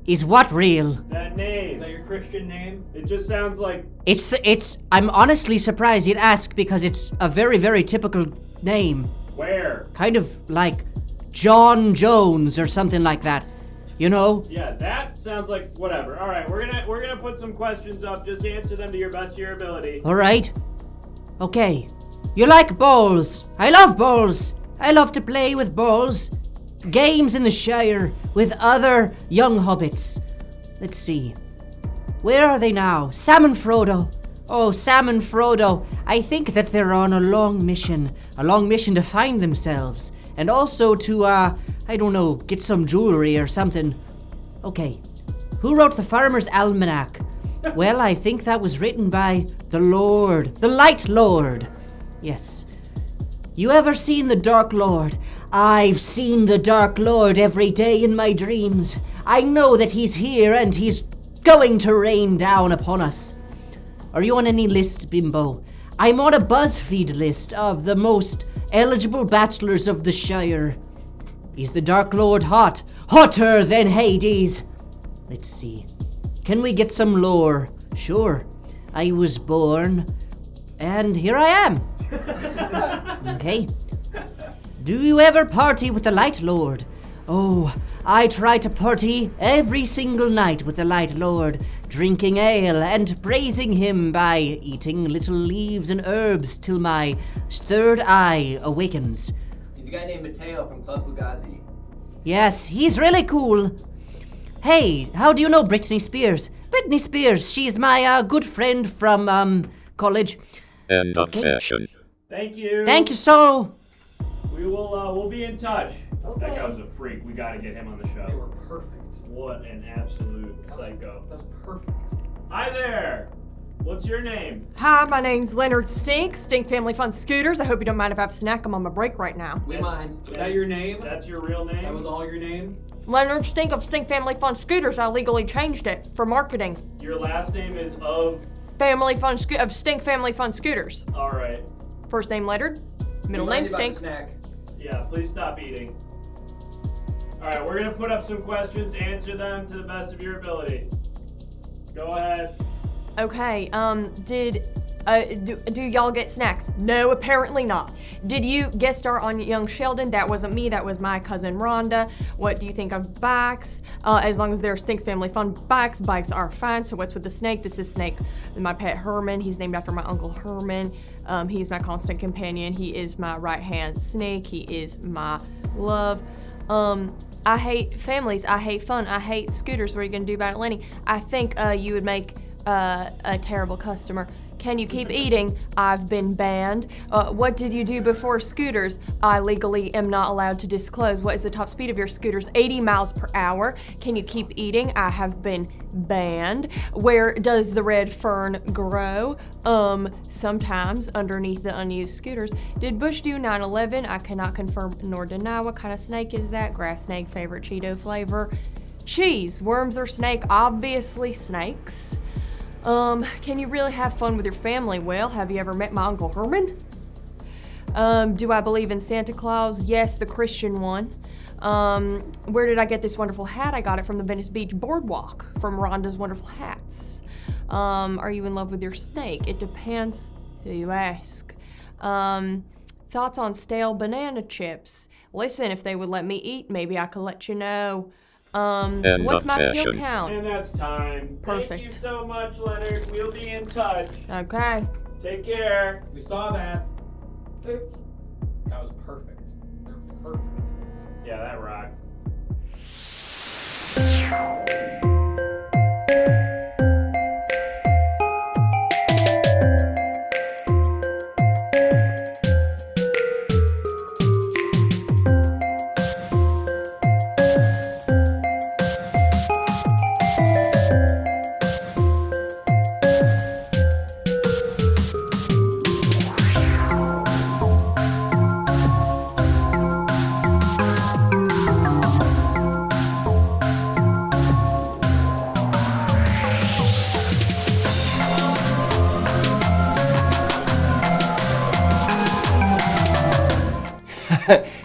Is what real? That name. Is that your Christian name? It just sounds like... I'm honestly surprised you'd ask because it's a very, very typical name. Where? Kind of like John Jones or something like that. You know? Yeah, that sounds like whatever. All right, we're gonna put some questions up. Just answer them to your best of your ability. All right. Okay. You like balls. I love balls. I love to play with balls. Games in the Shire with other young hobbits. Let's see. Where are they now? Sam and Frodo. Oh, Sam and Frodo. I think that they're on a long mission to find themselves. And also to, I don't know, get some jewelry or something. Okay. Who wrote the Farmer's Almanac? Well, I think that was written by the Lord. The Light Lord. Yes. You ever seen the Dark Lord? I've seen the Dark Lord every day in my dreams. I know that he's here and he's going to rain down upon us. Are you on any list, Bimbo? I'm on a BuzzFeed list of the most eligible bachelors of the Shire. Is the Dark Lord hot? Hotter than Hades? Let's see. Can we get some lore? Sure. I was born, and here I am. Okay. Do you ever party with the Light Lord? Oh, I try to party every single night with the Light Lord, drinking ale and praising him by eating little leaves and herbs till my third eye awakens. He's a guy named Mateo from Club Fugazi. Yes, he's really cool. Hey, how do you know Britney Spears? Britney Spears, she's my good friend from college. End of session. Thank you. Thank you so. We'll be in touch. Okay. That guy was a freak. We gotta get him on the show. They were perfect. What an absolute psycho. That's perfect. Hi there. What's your name? Hi, my name's Leonard Stink Family Fun Scooters. I hope you don't mind if I have a snack. I'm on my break right now. We mind. Is that your name? That's your real name? That was all your name? Leonard Stink of Stink Family Fun Scooters. I legally changed it for marketing. Your last name is of... Stink Family Fun Scooters. All right. First name Leonard, middle name Stink. Yeah, please stop eating. All right, we're gonna put up some questions. Answer them to the best of your ability. Go ahead. Okay, did Do y'all get snacks? No, apparently not. Did you guest star on Young Sheldon? That wasn't me, that was my cousin Rhonda. What do you think of bikes? As long as they're Stinks Family Fun bikes are fine. So what's with the snake? This is Snake, my pet Herman. He's named after my Uncle Herman. He's my constant companion. He is my right-hand snake. He is my love. I hate families. I hate fun. I hate scooters. What are you gonna do about it, Lenny? I think you would make a terrible customer. Can you keep eating? I've been banned. What did you do before scooters? I legally am not allowed to disclose. What is the top speed of your scooters? 80 miles per hour. Can you keep eating? I have been banned. Where does the red fern grow? Sometimes underneath the unused scooters. Did Bush do 9/11? I cannot confirm nor deny. What kind of snake is that? Grass snake, favorite Cheeto flavor. Cheese, worms or snake? Obviously snakes. Can you really have fun with your family? Well, have you ever met my Uncle Herman? Do I believe in Santa Claus? Yes, the Christian one. Where did I get this wonderful hat? I got it from the Venice Beach Boardwalk, from Rhonda's Wonderful Hats. Are you in love with your snake? It depends who you ask. Thoughts on stale banana chips? Listen, if they would let me eat, maybe I could let you know. What's my kill count? And that's time. Perfect. Thank you so much, Leonard. We'll be in touch. Okay. Take care. We saw that. Oops. That was perfect. Perfect. Yeah, that rocked.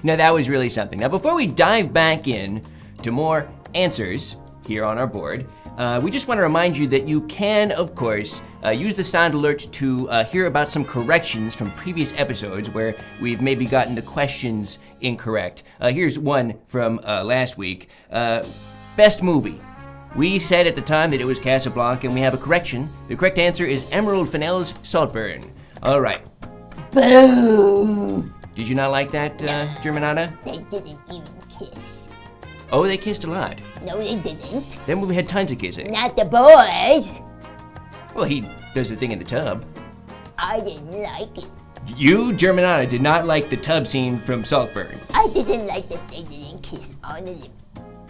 Now that was really something. Now before we dive back in to more answers here on our board, we just want to remind you that you can, of course, use the sound alert to hear about some corrections from previous episodes where we've maybe gotten the questions incorrect. Here's one from last week. Best movie. We said at the time that it was Casablanca, and we have a correction. The correct answer is Emerald Fennell's Saltburn. All right. Boo! Did you not like that, Germanata? They didn't even kiss. Oh, they kissed a lot. No, they didn't. That movie had tons of kissing. Not the boys. Well, he does the thing in the tub. I didn't like it. You, Germanata, did not like the tub scene from Saltburn. I didn't like that they didn't kiss on the lip.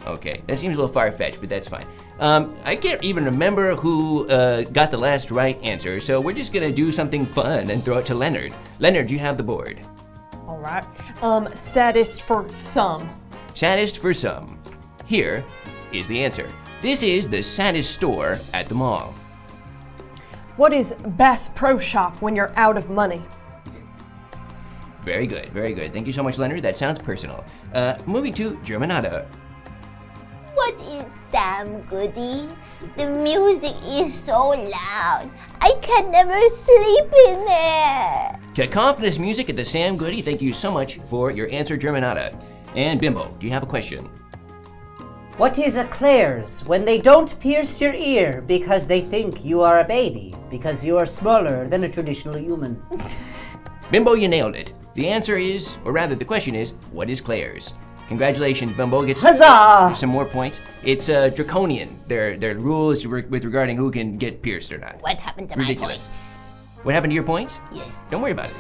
Okay, that seems a little far-fetched, but that's fine. I can't even remember who got the last right answer, so we're just gonna do something fun and throw it to Leonard. Leonard, you have the board. All right. Saddest for some. Saddest for some. Here is the answer. This is the saddest store at the mall. What is Bass Pro Shop when you're out of money? Very good, very good. Thank you so much, Leonard. That sounds personal. Moving to Germanata. What is Sam Goody? The music is so loud. I can never sleep in there. Cacophonous music at the Sam Goody. Thank you so much for your answer, Germanata. And Bimbo, do you have a question? What is a Claire's when they don't pierce your ear because they think you are a baby, because you are smaller than a traditional human? Bimbo, you nailed it. The answer is, or rather the question is, what is Claire's? Congratulations, Bimbo. Gets Huzzah! some more points. It's draconian. Their rules with regarding who can get pierced or not. What happened to Ridiculous. my points? What happened to your points? Yes. Don't worry about it.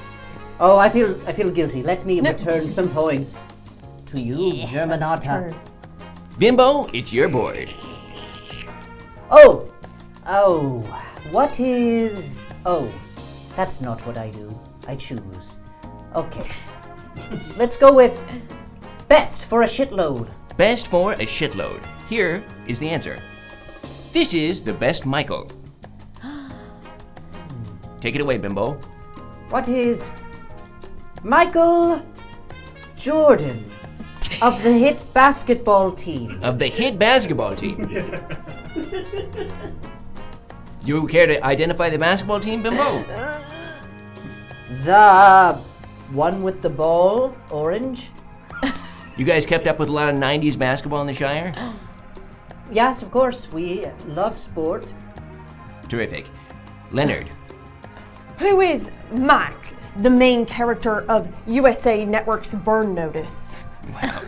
Oh, I feel guilty. Let me return some points to you, Germanata. Bimbo, it's your board. Oh, what is... Oh, that's not what I do. I choose. Okay. Let's go with best for a shitload. Best for a shitload. Here is the answer. This is the best Michael. Take it away, Bimbo. What is Michael Jordan of the hit basketball team? Of the hit basketball team. Do you care to identify the basketball team, Bimbo? The one with the ball, orange. You guys kept up with a lot of 90s basketball in the Shire? Yes, of course. We love sport. Terrific. Leonard. Who is Mike, the main character of USA Network's Burn Notice? Wow.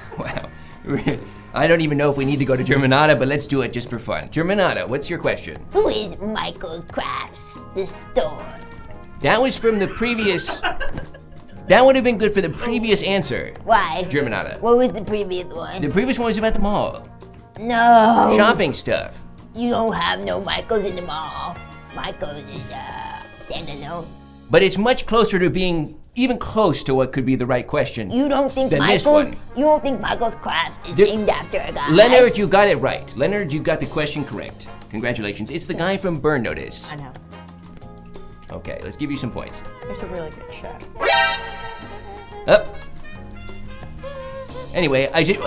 I don't even know if we need to go to Germanata, but let's do it just for fun. Germanata, what's your question? Who is Michael's Crafts, the store? That was from the previous... That would have been good for the previous answer. Why? Germanata. What was the previous one? The previous one was about the mall. No. Shopping stuff. You don't have no Michael's in the mall. Michael's is standalone. But it's much closer to being even close to what could be the right question. You don't think than this Michael's? one. You don't think Michael's Craft is named after a guy? Leonard, you got it right. Leonard, you got the question correct. Congratulations. It's the guy from Burn Notice. I know. Okay, let's give you some points. It's a really good show. Up. Anyway, I just...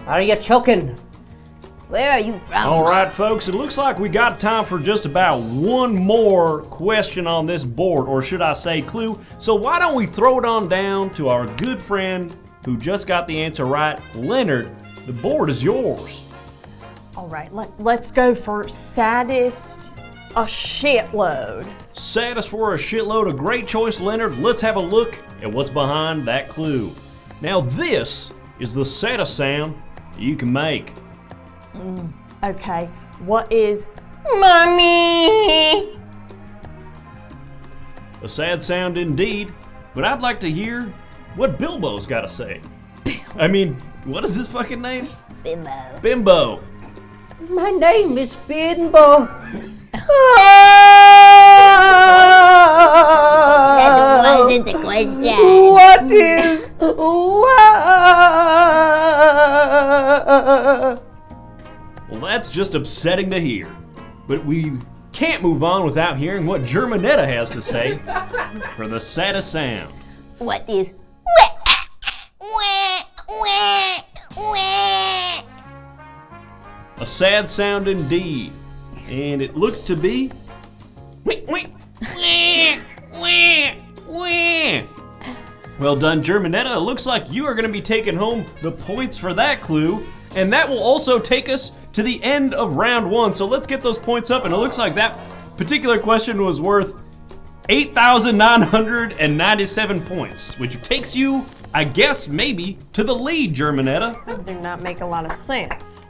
Are you choking? Where are you from? All right, folks, it looks like we got time for just about one more question on this board, or should I say clue. So why don't we throw it on down to our good friend who just got the answer right, Leonard. The board is yours. All right, let's go for saddest a shitload. Saddest for a shitload, a great choice, Leonard. Let's have a look at what's behind that clue. Now this is the saddest sound you can make. Okay, what is mommy? A sad sound indeed, but I'd like to hear what Bilbo's got to say. I mean, what is his fucking name? Bimbo. Bimbo. My name is Bimbo. That wasn't the question. What is Well, that's just upsetting to hear. But we can't move on without hearing what Germanetta has to say for the saddest sound. What is A sad sound indeed. And it looks to be... Well done, Germanetta. It looks like you are going to be taking home the points for that clue. And that will also take us to the end of round one. So let's get those points up. And it looks like that particular question was worth 8,997 points, which takes you, I guess, maybe to the lead, Germanetta. That did not make a lot of sense.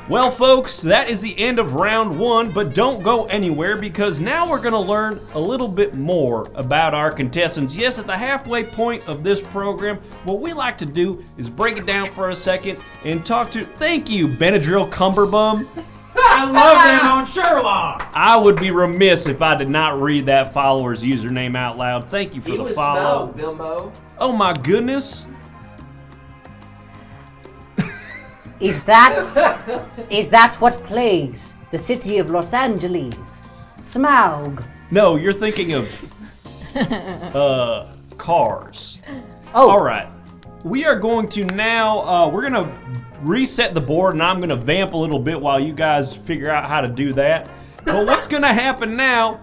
Well, folks, that is the end of round one, but don't go anywhere because now we're gonna learn a little bit more about our contestants. Yes, at the halfway point of this program, what we like to do is break it down for a second and talk to, thank you, Benadryl Cumberbum. I love that on Sherlock. I would be remiss if I did not read that follower's username out loud. Thank you for the follow. Bimbo. Oh my goodness. Is that what plagues the city of Los Angeles? Smaug. No, you're thinking of cars. Oh. All right. We are going to now, we're going to reset the board, and I'm going to vamp a little bit while you guys figure out how to do that. But what's going to happen now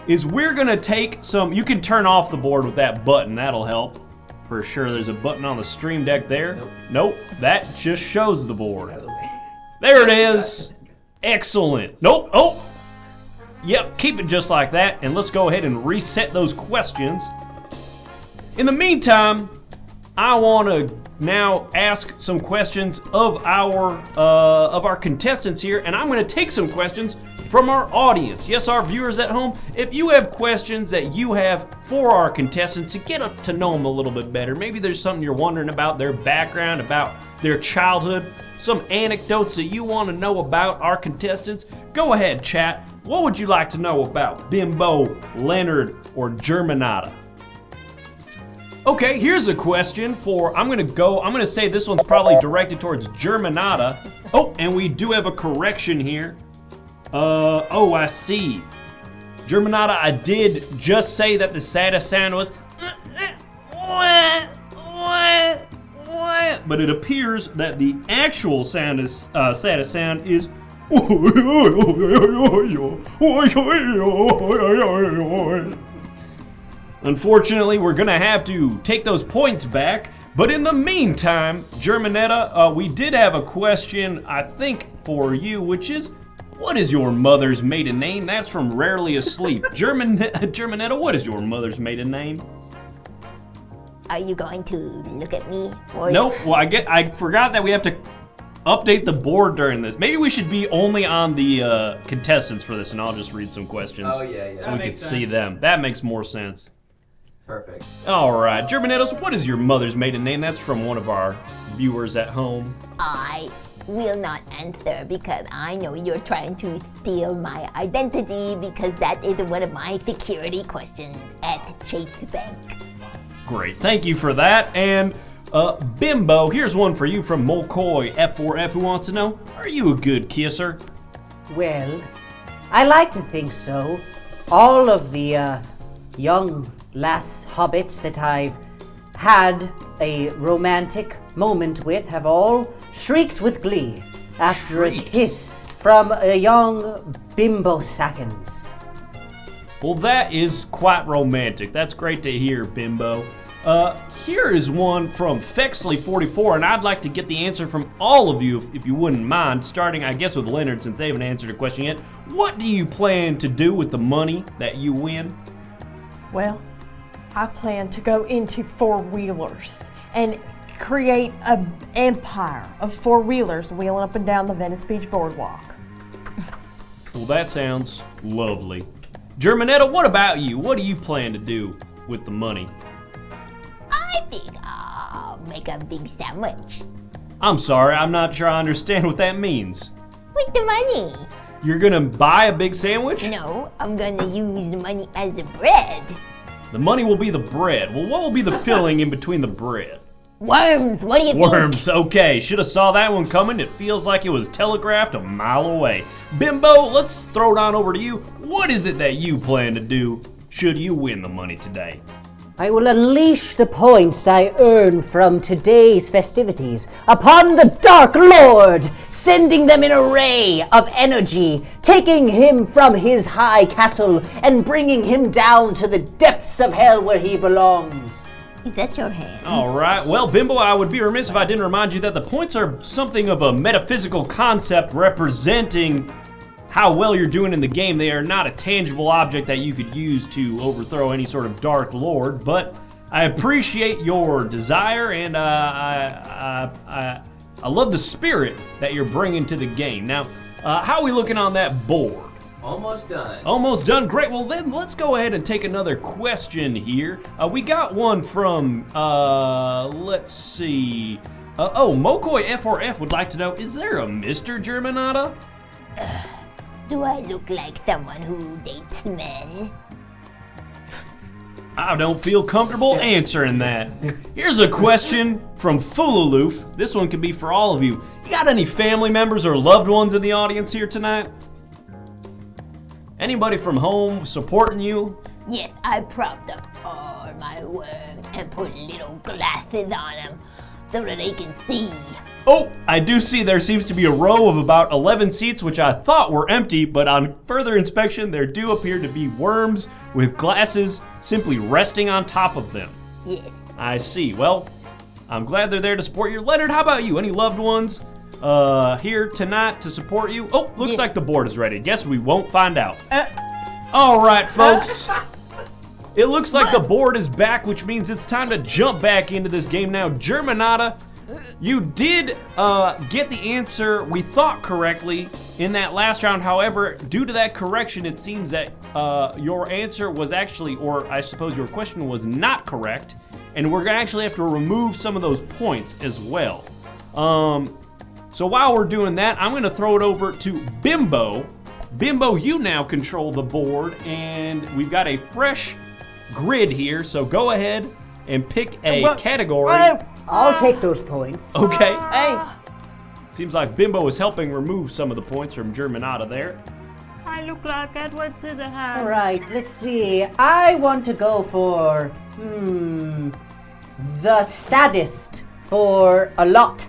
is we're going to take some, you can turn off the board with that button. That'll help. For sure, there's a button on the stream deck there. Nope, that just shows the board. There it is. Excellent. Nope, oh. Yep, keep it just like that, and let's go ahead and reset those questions. In the meantime, I want to now ask some questions of our contestants here, and I'm going to take some questions from our audience. Yes, our viewers at home, if you have questions that you have for our contestants to get to know them a little bit better, maybe there's something you're wondering about their background, about their childhood, some anecdotes that you want to know about our contestants, go ahead, chat. What would you like to know about Bimbo, Leonard, or Germanata? Okay, here's a question for, I'm gonna say this one's probably directed towards Germanata. Oh, and we do have a correction here. Oh, I see. Germanata, I did just say that the saddest sound was but it appears that the actual saddest sound is. Unfortunately, we're gonna have to take those points back. But in the meantime, Germanetta, we did have a question, I think, for you, which is, what is your mother's maiden name? That's from Rarely Asleep. Germanetta, what is your mother's maiden name? Are you going to look at me? Or Nope. Well, I forgot that we have to update the board during this. Maybe we should be only on the contestants for this, and I'll just read some questions. Oh, yeah. So we can see them. That makes more sense. Perfect. All right, Germanettos, what is your mother's maiden name? That's from one of our viewers at home. I will not answer because I know you're trying to steal my identity because that is one of my security questions at Chase Bank. Great, thank you for that. And Bimbo, here's one for you from Molcoy F4F who wants to know, are you a good kisser? Well, I like to think so. All of the young lass hobbits that I've had a romantic moment with have all shrieked with glee after a kiss from a young Bimbo Sackins. Well, that is quite romantic. That's great to hear, Bimbo. Here is one from Fexley44, and I'd like to get the answer from all of you, if you wouldn't mind, starting, I guess, with Leonard, since they haven't answered a question yet. What do you plan to do with the money that you win? Well, I plan to go into four-wheelers and create an empire of four-wheelers wheeling up and down the Venice Beach Boardwalk. Well, that sounds lovely. Germanetta, what about you? What do you plan to do with the money? I think I'll make a big sandwich. I'm sorry, I'm not sure I understand what that means. With the money. You're gonna buy a big sandwich? No, I'm gonna use the money as a bread. The money will be the bread. Well, what will be the filling in between the bread? Worms, what do you think? Worms, okay. Should have saw that one coming. It feels like it was telegraphed a mile away. Bimbo, let's throw it on over to you. What is it that you plan to do should you win the money today? I will unleash the points I earn from today's festivities upon the Dark Lord, sending them in a ray of energy, taking him from his high castle and bringing him down to the depths of hell where he belongs. Is that your hand? All right. Well, Bimbo, I would be remiss if I didn't remind you that the points are something of a metaphysical concept representing how well you're doing in the game. They are not a tangible object that you could use to overthrow any sort of Dark Lord, but I appreciate your desire, and I love the spirit that you're bringing to the game. Now, how are we looking on that board? Almost done. Almost done. Great. Well, then let's go ahead and take another question here. We got one from, let's see. Mokoy F4F would like to know, is there a Mr. Germanata? Do I look like someone who dates men? I don't feel comfortable answering that. Here's a question from Fulaloof. This one could be for all of you. You got any family members or loved ones in the audience here tonight? Anybody from home supporting you? Yes, I propped up all my worms and put little glasses on them so that they can see. Oh, I do see there seems to be a row of about 11 seats, which I thought were empty, but on further inspection, there do appear to be worms with glasses simply resting on top of them. Yes. I see. Well, I'm glad they're there to support you. Leonard, how about you? Any loved ones here tonight to support you? Oh, looks like the board is ready. Guess we won't find out. All right, folks. It looks like the board is back, which means it's time to jump back into this game now. Germanata, you did get the answer we thought correctly in that last round. However, due to that correction, it seems that your answer was actually, or I suppose your question was not correct, and we're gonna actually have to remove some of those points as well. So while we're doing that, I'm gonna throw it over to Bimbo. Bimbo, you now control the board, and we've got a fresh grid here, so go ahead and pick a category. I'll take those points. Okay. Hey, Seems like Bimbo is helping remove some of the points from Germanata there. I look like Edward Scissorhands. All right, let's see. I want to go for, the saddest for a lot.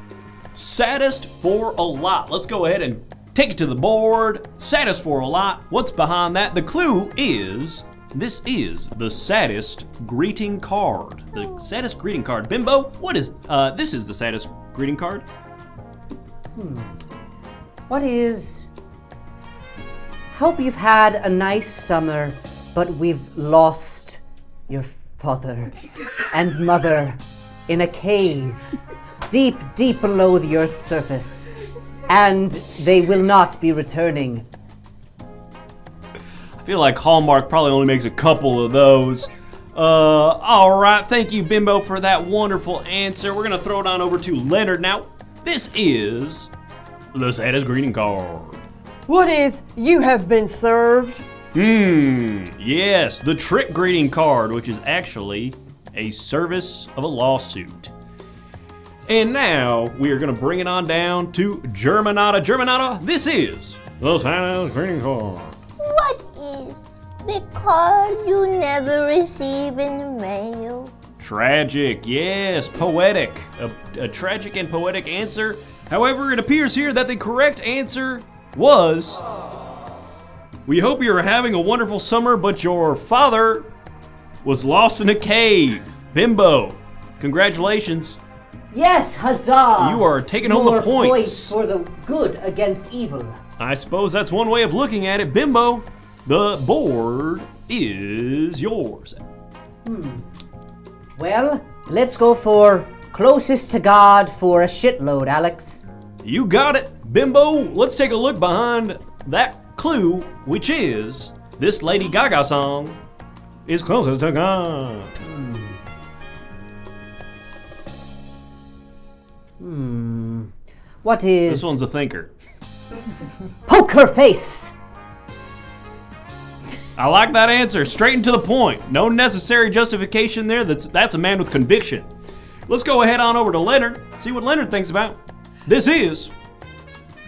Saddest for a lot. Let's go ahead and take it to the board. Saddest for a lot. What's behind that? The clue is, this is the saddest greeting card. The saddest greeting card. Bimbo, what is, this is the saddest greeting card. What is... Hope you've had a nice summer, but we've lost your father and mother in a cave deep, deep below the Earth's surface. And they will not be returning. I feel like Hallmark probably only makes a couple of those. All right, thank you, Bimbo, for that wonderful answer. We're gonna throw it on over to Leonard now. This is the saddest greeting card. What is you have been served? Yes, the trick greeting card, which is actually a service of a lawsuit. And now we are gonna bring it on down to Germanata. Germanata, this is the saddest greeting card. What is the card you never receive in the mail? Tragic, yes, poetic. A tragic and poetic answer. However, it appears here that the correct answer was, we hope you're having a wonderful summer, but your father was lost in a cave. Bimbo, congratulations. Yes, huzzah! You are taking home the More points. for the good against evil. I suppose that's one way of looking at it. Bimbo, the board is yours. Well, let's go for closest to God for a shitload, Alex. You got it. Bimbo, let's take a look behind that clue, which is this Lady Gaga song is closest to God. What is... This one's a thinker. Poker Face! I like that answer. Straight and to the point. No necessary justification there. That's a man with conviction. Let's go ahead on over to Leonard. See what Leonard thinks about. This is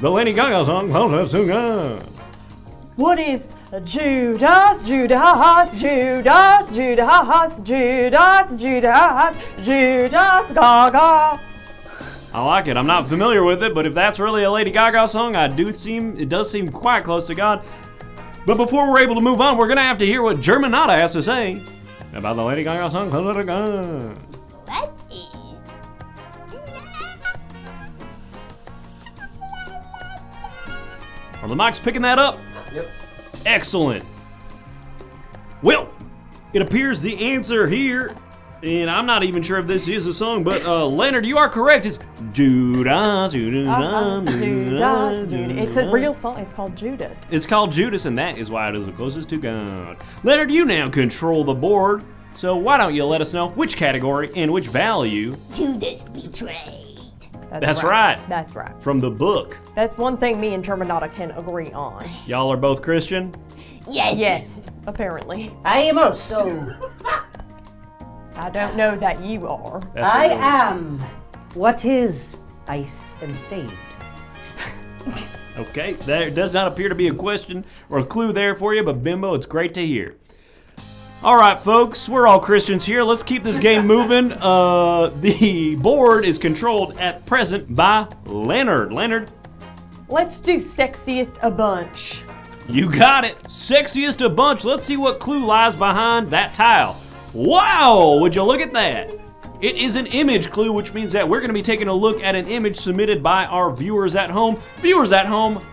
the Lady Gaga song, Closest to God. What is Judas, Judas, Judas, Judas, Judas, Judas, Judas, Gaga? I like it. I'm not familiar with it, but if that's really a Lady Gaga song, it does seem quite close to God. But before we're able to move on, we're gonna have to hear what Germanata has to say about the Lady Gaga song, Closest to God. What is... Are the mics picking that up? Yep. Excellent. Well, it appears the answer here, and I'm not even sure if this is a song, but Leonard, you are correct. It's Judas, Judas, Judas, Judas. It's a real song. It's called Judas. It's called Judas, and that is why it is the closest to God. Leonard, you now control the board, so why don't you let us know which category and which value? Judas betrayed. That's right. That's right. From the book. That's one thing me and Germanata can agree on. Y'all are both Christian? Yes. Yes, apparently. I am also. I don't know that you are. That's I what it is. am. What is ice and saved? Okay, there does not appear to be a question or a clue there for you, but Bimbo, it's great to hear. All right, folks, we're all Christians here. Let's keep this game moving. The board is controlled at present by Leonard. Leonard, Let's do sexiest a bunch. you got it. Sexiest a bunch. Let's see what clue lies behind that tile. Wow, would you look at that? It is an image clue, which means that we're going to be taking a look at an image submitted by our viewers at home. Viewers at home,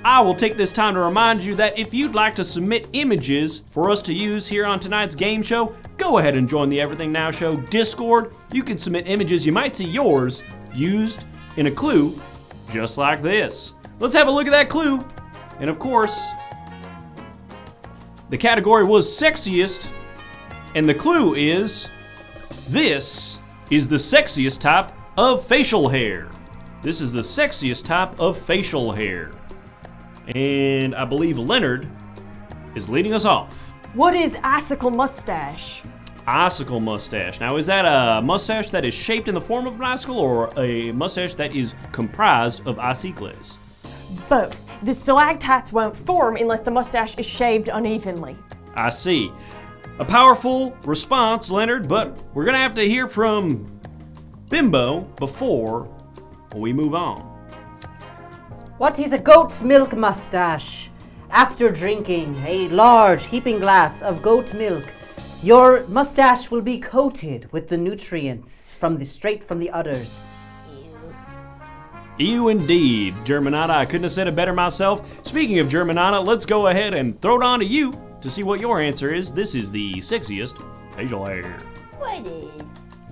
I will take this time to remind you that if you'd like to submit images for us to use here on tonight's game show, go ahead and join the Everything Now Show Discord. You can submit images. You might see yours used in a clue just like this. Let's have a look at that clue. And of course, the category was sexiest, and the clue is, this is the sexiest type of facial hair. This is the sexiest type of facial hair. And I believe Leonard is leading us off. What is icicle mustache? Icicle mustache. Now, is that a mustache that is shaped in the form of an icicle or a mustache that is comprised of icicles? Both. The stalactites won't form unless the mustache is shaved unevenly. I see. A powerful response, Leonard, but we're going to have to hear from Bimbo before we move on. What is a goat's milk mustache? After drinking a large heaping glass of goat milk, your mustache will be coated with the nutrients straight from the udders. Ew indeed, Germanata. I couldn't have said it better myself. Speaking of Germanata, let's go ahead and throw it on to you to see what your answer is. This is the sexiest facial hair. What is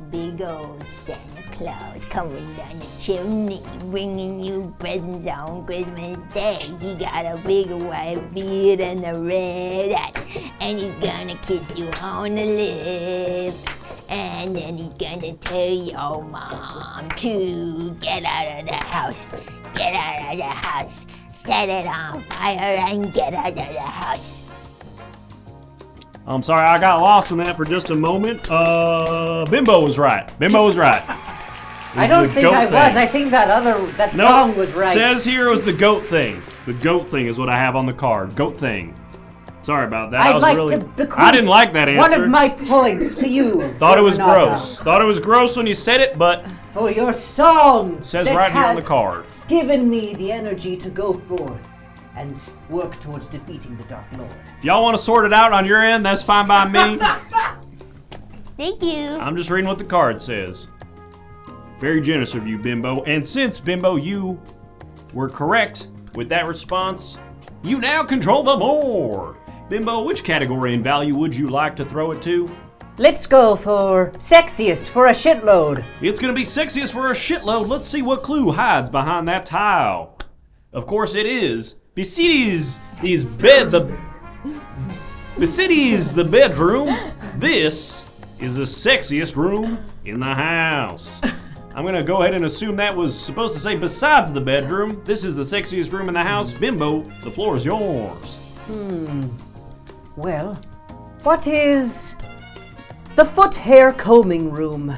big old Santa Claus coming down the chimney, bringing you presents on Christmas Day? He got a big white beard and a red hat, and he's gonna kiss you on the lips. And then he's gonna tell your mom to get out of the house. Get out of the house. Set it on fire and get out of the house. I'm sorry, I got lost in that for just a moment. Bimbo was right. Bimbo was right. I don't think I was. I think that song was right. Says here it was the goat thing. The goat thing is what I have on the card. Goat thing. Sorry about that. I didn't like that answer. One of my points to you. Thought it was gross. Thought it was gross when you said it, but for your song. Says right here on the card. It's given me the energy to go forth and work towards defeating the Dark Lord. If y'all want to sort it out on your end, that's fine by me. Thank you. I'm just reading what the card says. Very generous of you, Bimbo. And since, Bimbo, you were correct with that response, you now control the board. Bimbo, which category and value would you like to throw it to? Let's go for sexiest for a shitload. It's gonna be sexiest for a shitload. Let's see what clue hides behind that tile. Of course it is. Besides the bedroom, this is the sexiest room in the house. I'm gonna go ahead and assume that was supposed to say besides the bedroom. This is the sexiest room in the house. Bimbo, the floor is yours. Well, what is the foot hair combing room?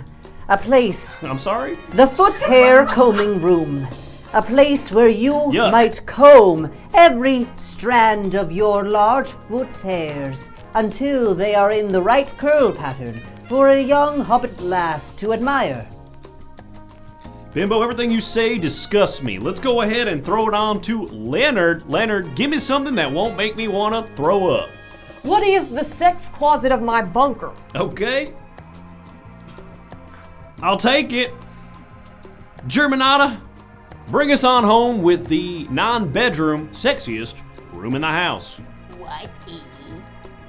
A place. I'm sorry? The foot hair combing room. A place where you Yuck. might comb every strand of your large foot's hairs until they are in the right curl pattern for a young hobbit lass to admire. Bimbo, everything you say disgusts me. Let's go ahead and throw it on to Leonard. Leonard, give me something that won't make me want to throw up. What is the sex closet of my bunker? Okay. I'll take it. Germanata, bring us on home with the non-bedroom sexiest room in the house. What is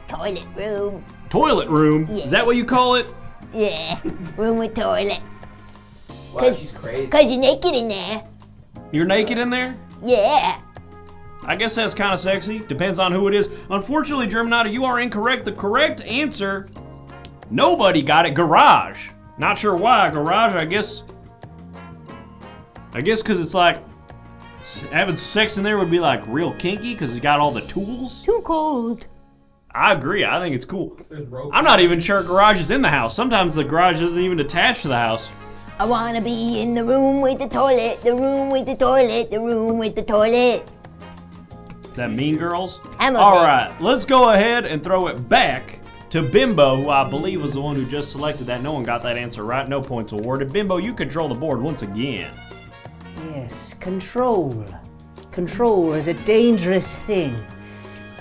toilet room? Toilet room? Yeah. Is that what you call it? Yeah, room with toilet. Wow, she's crazy. Cause you're naked in there. You're naked in there? Yeah. I guess that's kind of sexy. Depends on who it is. Unfortunately, Germanata, you are incorrect. The correct answer, nobody got it. Garage. Not sure why. Garage, I guess because it's like having sex in there would be like real kinky because it's got all the tools. Too cold. I agree. I think it's cool. I'm not even sure a garage is in the house. Sometimes the garage isn't even attached to the house. I wanna be in the room with the toilet, the room with the toilet, the room with the toilet. Is that Mean Girls? I'm okay. All right, let's go ahead and throw it back to Bimbo, who I believe was the one who just selected that. No one got that answer right. No points awarded. Bimbo, you control the board once again. Yes, control. Control is a dangerous thing.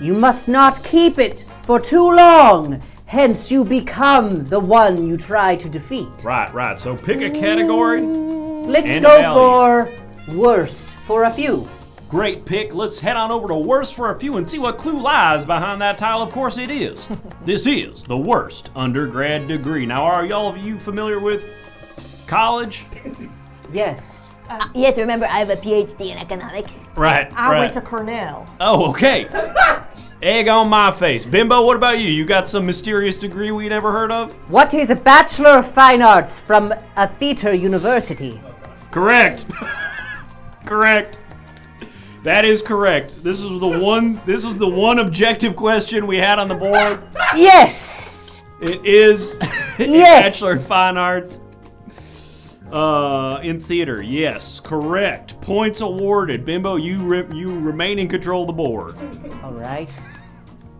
You must not keep it for too long. Hence, you become the one you try to defeat. Right. So pick a category. Let's and go value. for worst for a few. Great pick. Let's head on over to worst for a few and see what clue lies behind that tile. Of course it is. This is the worst undergrad degree. Now, are y'all of you familiar with college? Yes. You have to remember I have a PhD in economics. Right. I went to Cornell. Oh, okay. Egg on my face. Bimbo, what about you? You got some mysterious degree we never heard of? What is a Bachelor of Fine Arts from a theater university? Correct. Correct. That is correct. This was the one objective question we had on the board. Yes. It is Yes. Bachelor of Fine Arts in theater. Yes, correct. Points awarded. Bimbo, you remain in control of the board. All right.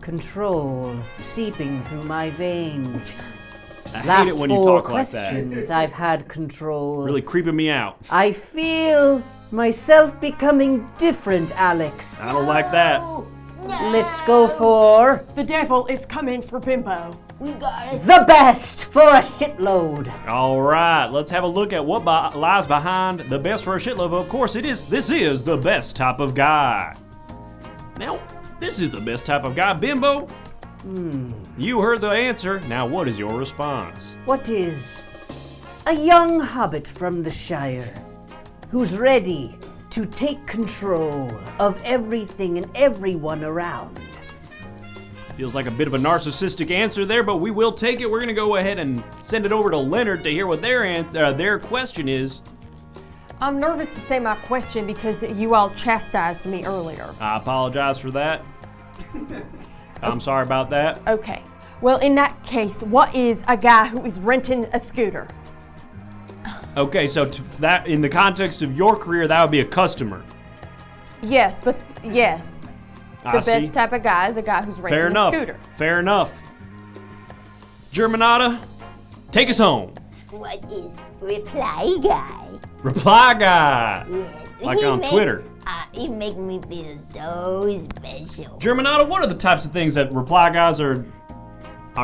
Control seeping through my veins. I Last hate it when you 4 talk like that. questions I've had control. Really creeping me out. I feel myself becoming different, Alex. I don't like that. Let's go for The devil is coming for Bimbo. We got it. the best for a shitload. All right, let's have a look at what lies behind the best for a shitload. Of course, this is the best type of guy. Now, this is the best type of guy, Bimbo. You heard the answer. Now, what is your response? What is a young hobbit from the Shire who's ready to take control of everything and everyone around? Feels like a bit of a narcissistic answer there, but we will take it. We're gonna go ahead and send it over to Leonard to hear what their question is. I'm nervous to say my question because you all chastised me earlier. I apologize for that. I'm sorry about that. Okay. Well, in that case, what is a guy who is renting a scooter? Okay, so that in the context of your career, that would be a customer. Yes, but yes. The I see. best type of guy is a guy who's renting Fair enough. a scooter. Fair enough. Germanata, take us home. What is reply guy? Reply guy. Yeah. Like on Twitter. He make me feel so special. Germanata, what are the types of things that reply guys are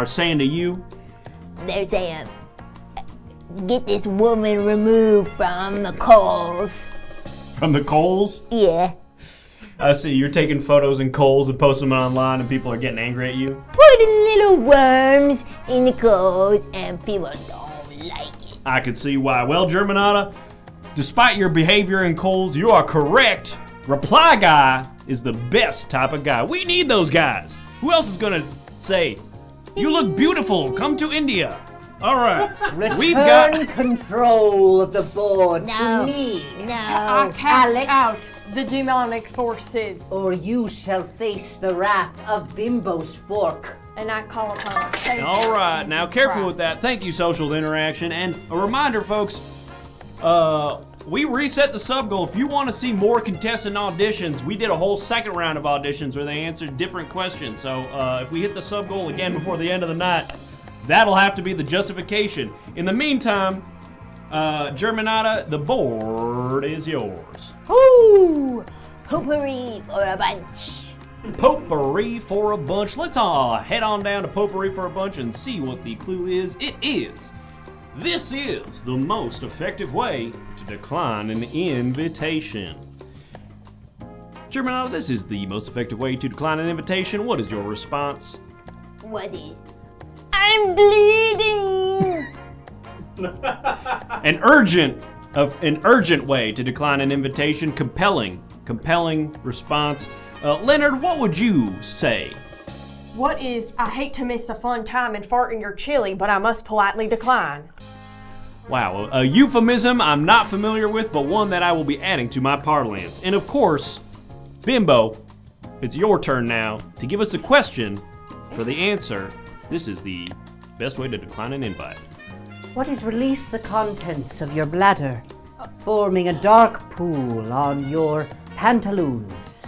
saying to you? They're saying, get this woman removed from the coals. From the coals? Yeah. I see. You're taking photos in coals and posting them online, and people are getting angry at you. Putting little worms in the coals, and people don't like it. I could see why. Well, Germanata, despite your behavior in coals, you are correct. Reply guy is the best type of guy. We need those guys. Who else is gonna say, you look beautiful, come to India? All right. We've got Return control of the board No. to me, I cast Alex. out the demonic forces, or you shall face the wrath of Bimbo's fork. and I call upon our Savior. All right, now Jesus careful Christ. with that. Thank you, social interaction. And a reminder, folks, we reset the sub goal. If you want to see more contestant auditions, we did a whole second round of auditions where they answered different questions. So if we hit the sub goal again before the end of the night, that'll have to be the justification. In the meantime, Germanata, the board is yours. Ooh, potpourri for a bunch. Potpourri for a bunch. Let's head on down to Potpourri for a bunch and see what the clue is. This is the most effective way to decline an invitation. Germanata, this is the most effective way to decline an invitation. What is your response? What is? I'm bleeding. An urgent way to decline an invitation. Compelling response. Leonard, what would you say? What is, I hate to miss a fun time and fart in your chili, but I must politely decline. Wow, a euphemism I'm not familiar with, but one that I will be adding to my parlance. And of course, Bimbo, it's your turn now to give us a question for the answer. This is the best way to decline an invite. What is release the contents of your bladder, forming a dark pool on your pantaloons?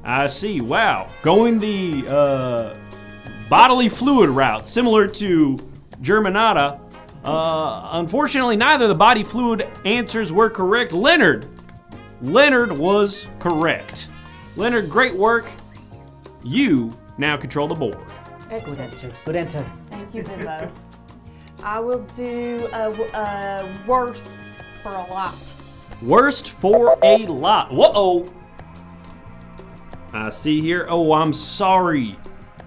I see, wow. Going the bodily fluid route, similar to Germanata. Unfortunately, neither of the body fluid answers were correct. Leonard was correct. Leonard, great work. You now control the board. Good answer. Good answer. Thank you, Bimbo. I will do a worst for a lot. Worst for a lot. Whoa. I see here. Oh, I'm sorry.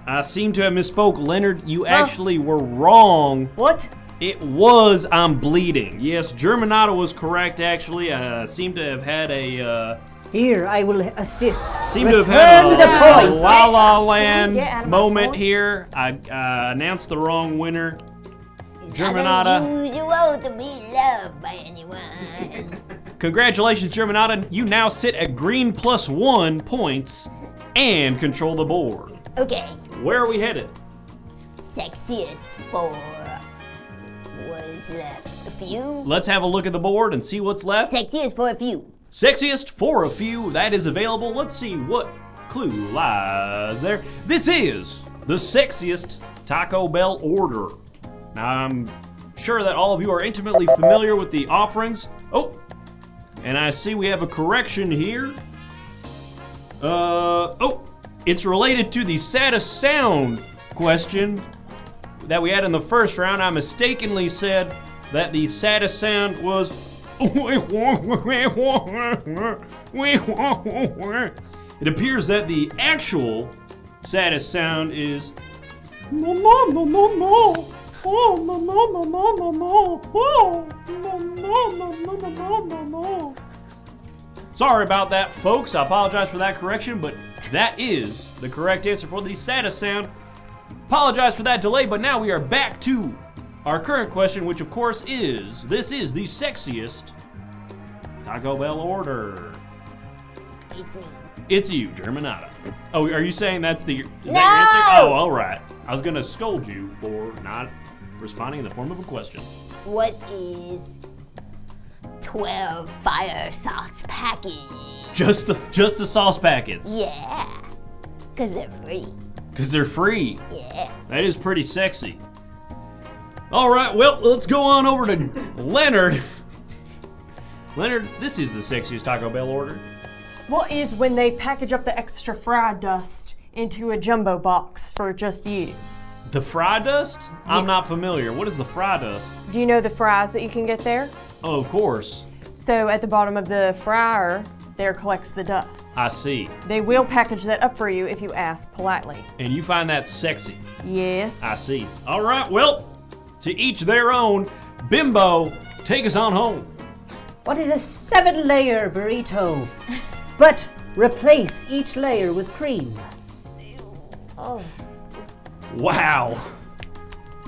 I seem to have misspoke. Leonard, you actually were wrong. What? It was I'm bleeding. Yes, Germanata was correct, actually. I seem to have had a... Here, I will assist. Seem to have had Return a the points. La La Can you get out Land of my moment points? here. I announced the wrong winner. It's not Germanata. unusual to be loved by anyone. Congratulations, Germanata. You now sit at green +1 points and control the board. Okay, Where are we headed? sexiest for was left a few. Let's have a look at the board and see what's left. Sexiest for a few. Sexiest for a few, that is available. Let's see what clue lies there. This is the sexiest Taco Bell order. Now, I'm sure that all of you are intimately familiar with the offerings. Oh, and I see we have a correction here. It's related to the saddest sound question that we had in the first round. I mistakenly said that the saddest sound was it appears that the actual saddest sound is no no no no no. Oh no no no no no no. Oh no no no no no no no. Sorry about that, folks. I apologize for that correction, but that is the correct answer for the saddest sound. Apologize for that delay, but now we are back to our current question, which of course is, this is the sexiest Taco Bell order. It's me. It's you, Germanata. Oh, are you saying that's the, is No! that your answer? Oh, all right. I was gonna scold you for not responding in the form of a question. What is 12 fire sauce packets? Just the sauce packets. Yeah, because they're free. Because they're free. Yeah. That is pretty sexy. All right, well, let's go on over to Leonard. Leonard, this is the sexiest Taco Bell order. What is when they package up the extra fry dust into a jumbo box for just you? The fry dust? I'm not familiar. What is the fry dust? Do you know the fries that you can get there? Oh, of course. So at the bottom of the fryer, there collects the dust. I see. They will package that up for you if you ask politely. And you find that sexy. Yes. I see. All right, well, to each their own. Bimbo, take us on home. What is a 7-layer burrito? But replace each layer with cream. Oh. Wow.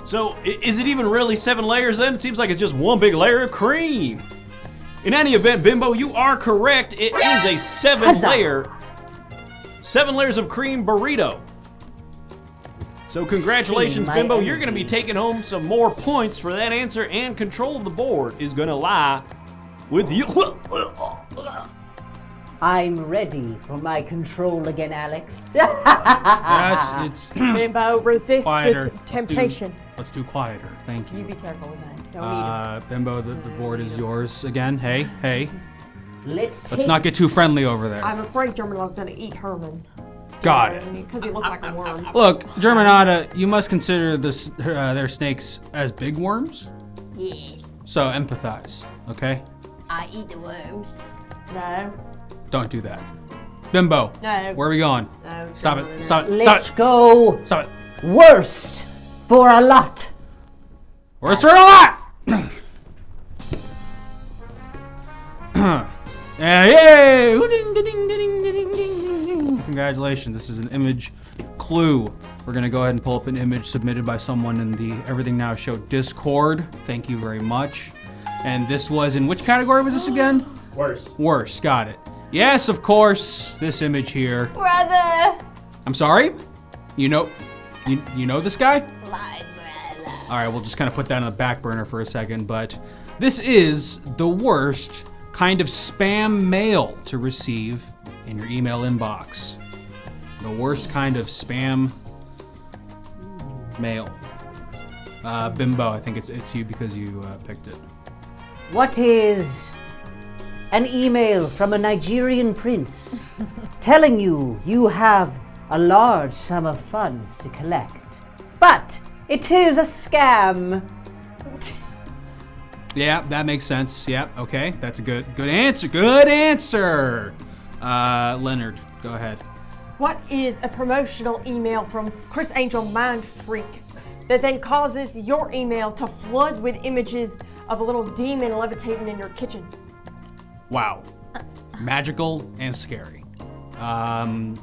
So, is it even really 7 layers then? It seems like it's just one big layer of cream. In any event, Bimbo, you are correct. It is a 7 layers of cream burrito. So congratulations, Spin my Bimbo. You're going to be energy. taking home some more points for that answer, and control of the board is going to lie with you. I'm ready for my control again, Alex. It's Bimbo, resist quieter. the temptation. Let's do quieter. Thank You you. be careful with that. Don't eat Bimbo, the board is yours again. Hey. Let's Not get too friendly over there. it. I'm afraid Germinal's gonna eat Herman. Got it. Because he looked like a worm. Look, Germanata, you must consider their snakes as big worms. Yeah, So empathize, okay? I eat the worms. No. Don't do that. Bimbo, No. where are we going? No. Stop it. Stop it. Let's Stop it. go Stop it. worst for a lot. Where's for a lot? Yay! Congratulations, this is an image clue. We're gonna go ahead and pull up an image submitted by someone in the Everything Now Show Discord. Thank you very much. And this was in which category was this again? Worst. Worst, got it. Yes, of course, this image here. Brother! I'm sorry? You know this guy? My brother. All right, we'll just kind of put that on the back burner for a second, but this is the worst kind of spam mail to receive in your email inbox. The worst kind of spam mail. Bimbo, I think it's you because you picked it. What is an email from a Nigerian prince telling you have a large sum of funds to collect, but it is a scam? Yeah, that makes sense. Yeah, okay, that's a good answer. Good answer. Leonard, go ahead. What is a promotional email from Chris Angel Mind Freak that then causes your email to flood with images of a little demon levitating in your kitchen? Wow, magical and scary.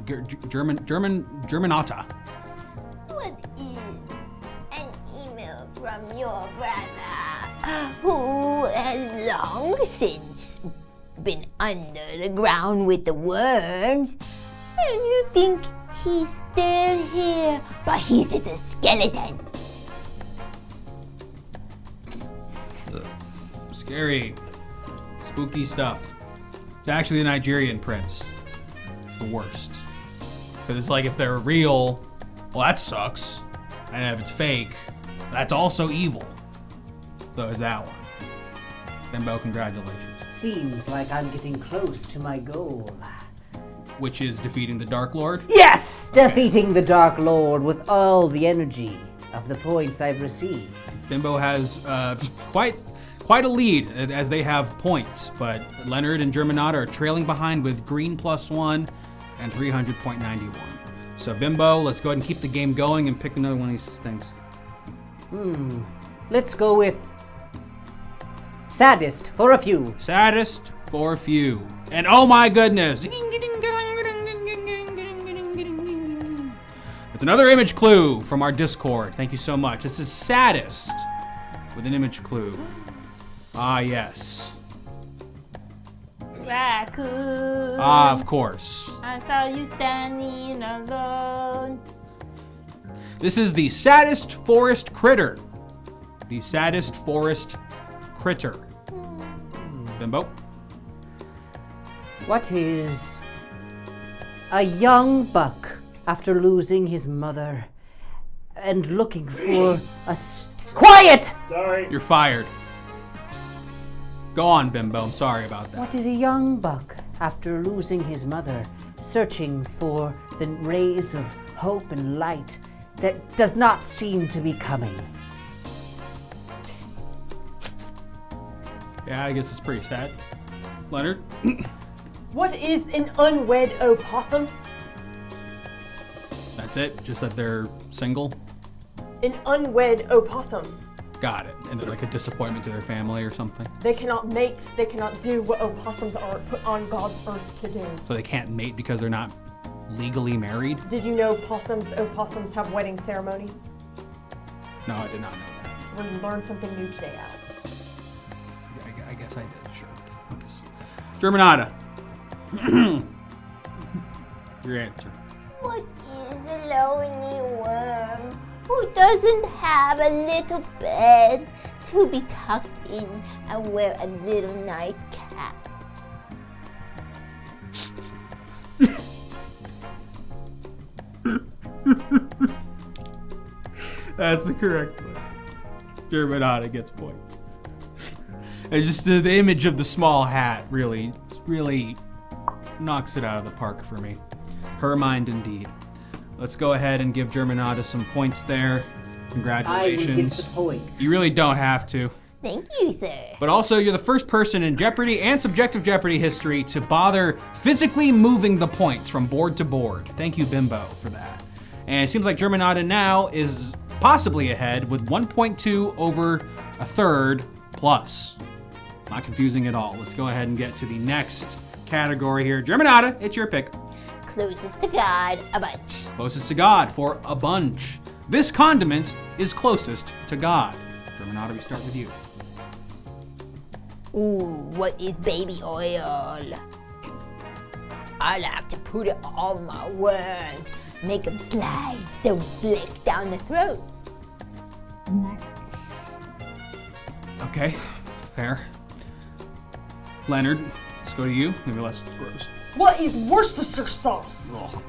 Germanata. What is an email from your brother who has long since been under the ground with the worms? And you think he's still here, but he's just a skeleton. Scary, spooky stuff. It's actually the Nigerian prince. It's the worst. Because it's like if they're real, well, that sucks. And if it's fake, That's also evil. So is that one. Bimbo, congratulations. Seems like I'm getting close to my goal. Which is defeating the Dark Lord? Yes! Defeating the Dark Lord with all the energy of the points I've received. Bimbo has quite a lead as they have points, but Leonard and Germanata are trailing behind with green +1 and 300.91. So Bimbo, let's go ahead and keep the game going and pick another one of these things. Let's go with saddest for a few. Saddest for a few. And oh my goodness! It's another image clue from our Discord. Thank you so much. This is saddest with an image clue. Ah, yes. Raccoons. Ah, of course. I saw you standing alone. This is the saddest forest critter. The saddest forest critter. Bimbo? What is a young buck after losing his mother and looking for Quiet! Sorry. You're fired. Go on, Bimbo. I'm sorry about that. What is a young buck after losing his mother, searching for the rays of hope and light that does not seem to be coming? Yeah, I guess it's pretty sad. Leonard? What is an unwed opossum? That's it? Just that they're single? An unwed opossum. Got it. And they're like a disappointment to their family or something? They cannot mate. They cannot do what opossums are put on God's earth to do. So they can't mate because they're not legally married? Did you know opossums have wedding ceremonies? No, I did not know that. We learned something new today, Alex. I guess I did, sure. What the fuck is... Germanata. Your answer. What is a lonely worm who doesn't have a little bed to be tucked in and wear a little nightcap? That's the correct one. Germanata gets points. It's just the image of the small hat really knocks it out of the park for me. Her mind indeed. Let's go ahead and give Germanata some points there. Congratulations. I will get the points. You really don't have to. Thank you, sir. But also, you're the first person in Jeopardy and Subjective Jeopardy history to bother physically moving the points from board to board. Thank you, Bimbo, for that. And it seems like Germanata now is possibly ahead with 1.2 over a third plus. Not confusing at all. Let's go ahead and get to the next category here. Germanata, it's your pick. Closest to God, a bunch. Closest to God for a bunch. This condiment is closest to God. Germanata, we start with you. Ooh, what is baby oil? I like to put it on my worms. Make them glide, so flick down the throat. Okay, fair. Leonard, let's go to you. Maybe less gross. What is Worcestershire sauce? Ugh.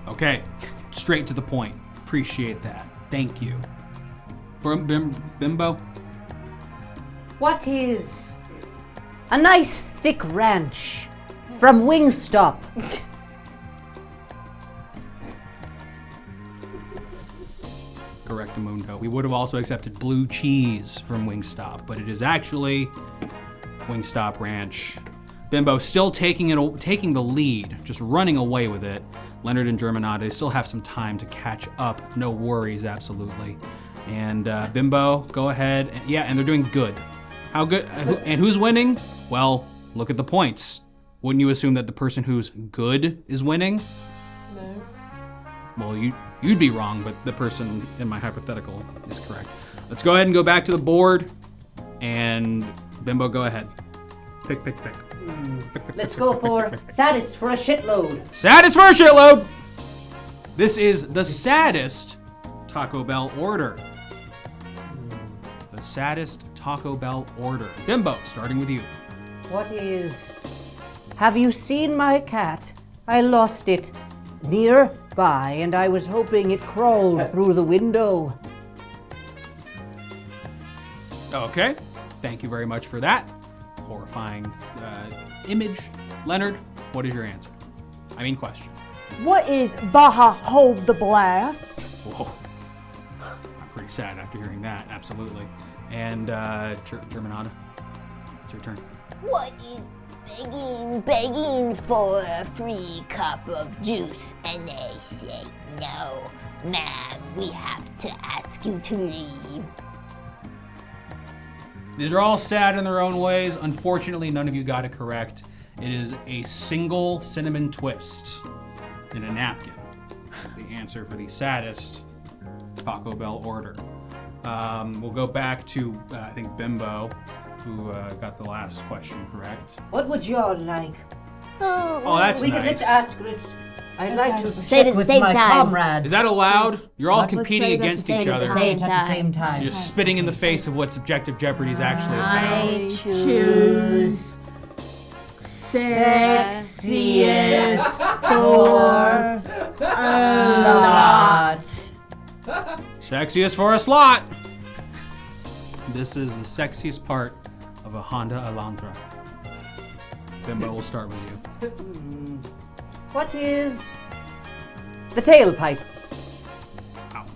Okay, straight to the point. Appreciate that. Thank you. Bimbo? What is a nice thick ranch from Wingstop? Correct, Mundo. We would have also accepted blue cheese from Wingstop, but it is actually Wingstop Ranch. Bimbo still taking the lead, just running away with it. Leonard and Germanata, they still have some time to catch up. No worries, absolutely. And Bimbo, go ahead. And they're doing good. How good? And who's winning? Well, look at the points. Wouldn't you assume that the person who's good is winning? No. Well, you'd be wrong, but the person in my hypothetical is correct. Let's go ahead and go back to the board. And Bimbo, go ahead. Pick. Let's go for saddest for a shitload. Saddest for a shitload! This is the saddest Taco Bell order. The saddest Taco Bell order. Bimbo, starting with you. What is... Have you seen my cat? I lost it nearby by, and I was hoping it crawled through the window. Okay. Thank you very much for that horrifying image. Leonard, what is your answer? I mean question. What is Baja Hold the Blast? Whoa. I'm pretty sad after hearing that, absolutely. And Germanata, it's your turn. What is begging for a free cup of juice? And they say, no, ma'am, we have to ask you to leave. These are all sad in their own ways. Unfortunately, none of you got it correct. It is a single cinnamon twist in a napkin. That's the answer for the saddest Taco Bell order. We'll go back to, I think, Bimbo, who got the last question correct. What would y'all like? Oh, that's We nice. can let's ask. I'd like to Say it at check the with same my time. comrades. Is that allowed? You're all Let's competing say it at the against same each time. other. Say it at the same time. You're spitting in the face of what Subjective Jeopardy is actually about. I choose sexiest for a lot. Sexiest for a slot. This is the sexiest part of a Honda Elantra. Bimbo, we'll start with you. What is the tailpipe? Wow.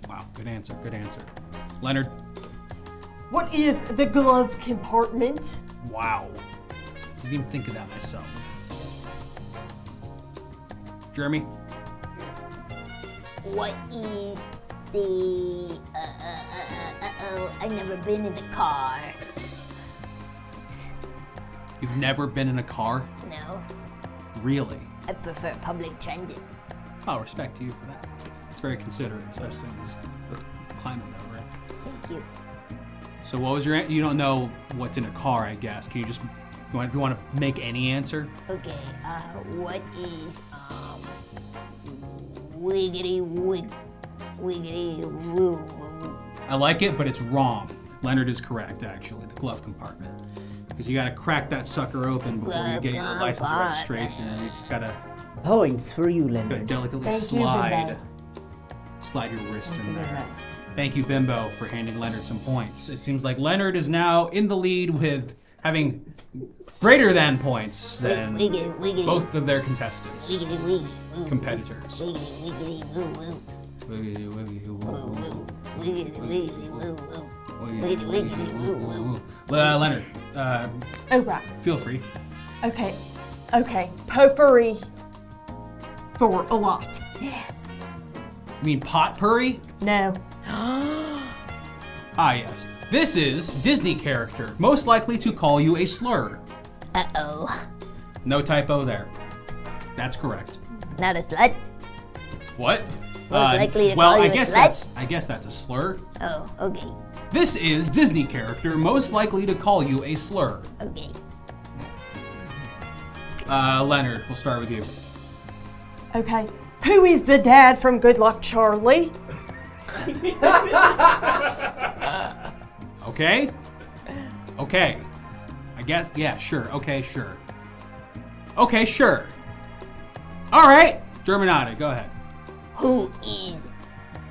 Wow, good answer, good answer. Leonard. What is the glove compartment? Wow. Didn't even think of that myself. Jeremy. What is the... I've never been in a car. You've never been in a car? No, Really? I prefer public transit. Oh, respect to you for that. It's very considerate, especially in this climate that we're in. Thank you. So what was your you don't know what's in a car, I guess. Can you just, do you want to make any answer? Okay, what is, wiggity wig, wiggity woo woo? I like it, but it's wrong. Leonard is correct, actually, the glove compartment. Because you gotta crack that sucker open before you get your license registration, and you just gotta Points for you, Leonard. delicately Thank you, slide Bimbo. your wrist in there. Thank you, Bimbo, for handing Leonard some points. It seems like Leonard is now in the lead with having greater than points than Wiggity wiggity. both of their contestants, Wiggity wiggity woo. competitors. Wiggity wiggity woo woo. Wiggity, wiggity, woo, woo, woo. Wiggity wiggity woo woo. Wiggity, Wiggity wiggity woo woo. Leonard, Oh, right. feel free. Okay. Potpourri for a lot. You mean potpourri? No. Ah, yes. This is Disney character, most likely to call you a slur. Uh-oh. No typo there. That's correct. Not a slut? What? Most likely to well, call I you a guess slut? I guess that's a slur. Oh, okay. This is Disney character, most likely to call you a slur. Okay. Leonard, we'll start with you. Okay. Who is the dad from Good Luck Charlie? Okay? Okay. I guess, yeah, sure. Okay, sure. Okay, sure. All right. Germanata, go ahead. Who is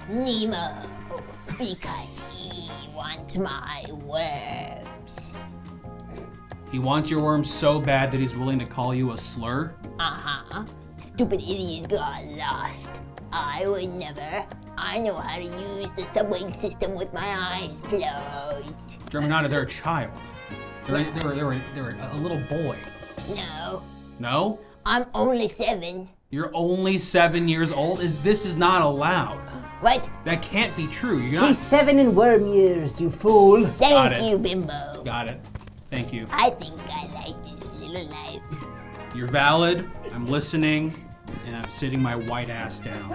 Nemo? Because he wants my worms. He wants your worms so bad that he's willing to call you a slur? Uh-huh. Stupid idiot got lost. I would never. I know how to use the subway system with my eyes closed. Germanata, they're a child. They were a little boy. No, No? I'm only 7. You're only 7 years old? This is not allowed. What? That can't be true. You're He's not. 7 in worm years, you fool. Got Thank it. you, Bimbo. Got it. Thank you. I think I like this little life. You're valid. I'm listening, and I'm sitting my white ass down.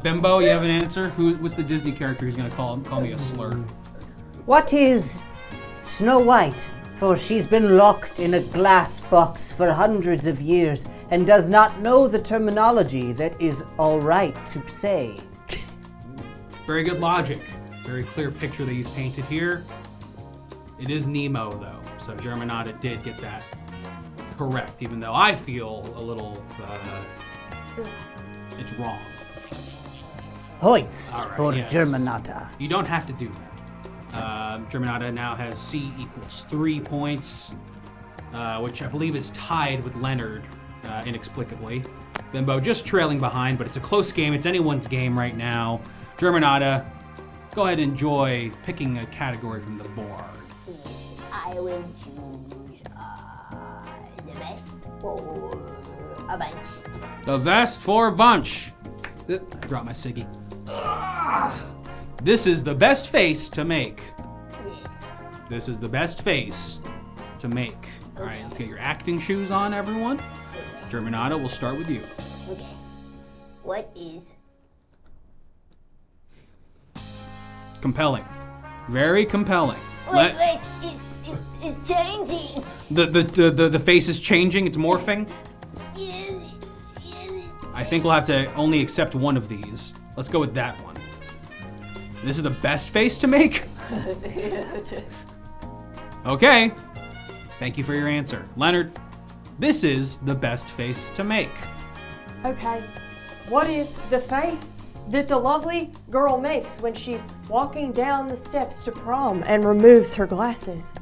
Bimbo, you have an answer? What's the Disney character who's gonna call me a slur? What is Snow White? For she's been locked in a glass box for hundreds of years and does not know the terminology that is all right to say. Very good logic. Very clear picture that you've painted here. It is Nemo, though, so Germanata did get that correct, even though I feel a little, it's wrong. Points All right, for yes. Germanata. You don't have to do that. Germanata now has C equals 3 points, which I believe is tied with Leonard, inexplicably. Bimbo just trailing behind, but it's a close game. It's anyone's game right now. Germanata, go ahead and enjoy picking a category from the board. Yes, I will choose the best for a bunch. The vest for Bunch. I dropped my ciggy. This is the best face to make. This is the best face to make. All right, let's get your acting shoes on, everyone. Germanata, we'll start with you. Okay. What is... Compelling. Very compelling. Wait, it's changing. The face is changing, it's morphing. I think we'll have to only accept one of these. Let's go with that one. This is the best face to make? Okay. Thank you for your answer. Leonard, this is the best face to make. Okay. What is the face that the lovely girl makes when she's walking down the steps to prom and removes her glasses?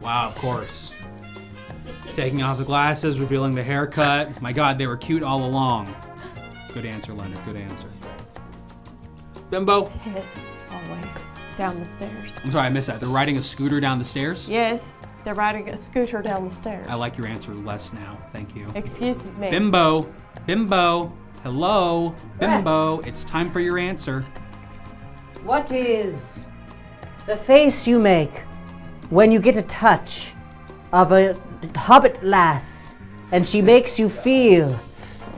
Wow, of course. Taking off the glasses, revealing the haircut. My God, they were cute all along. Good answer, Leonard. Good answer. Bimbo? Yes, always. Down the stairs. I'm sorry, I missed that. They're riding a scooter down the stairs? Yes, they're riding a scooter down the stairs. I like your answer less now. Thank you. Excuse me. Bimbo. Bimbo. Hello. Bimbo. It's time for your answer. What is the face you make when you get a touch of a hobbit lass and she makes you feel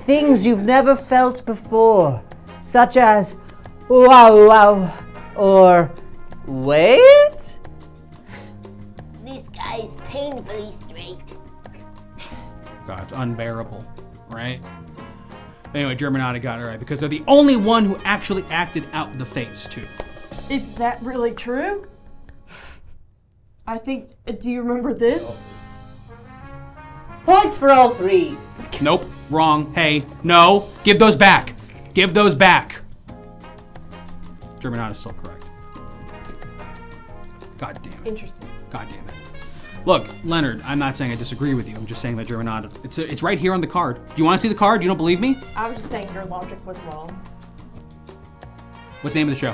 things you've never felt before, such as wow, or wait? This guy's painfully straight. God, it's unbearable, right? Anyway, Germanata got it right because they're the only one who actually acted out the face, too. Is that really true? I think, do you remember this? Points for all three. Nope, wrong. Hey, no, give those back. Give those back. Germanata's still correct. God damn it. Interesting. God damn it. Look, Leonard, I'm not saying I disagree with you. I'm just saying that Germanata, it's right here on the card. Do you want to see the card? You don't believe me? I was just saying your logic was wrong. What's the name of the show?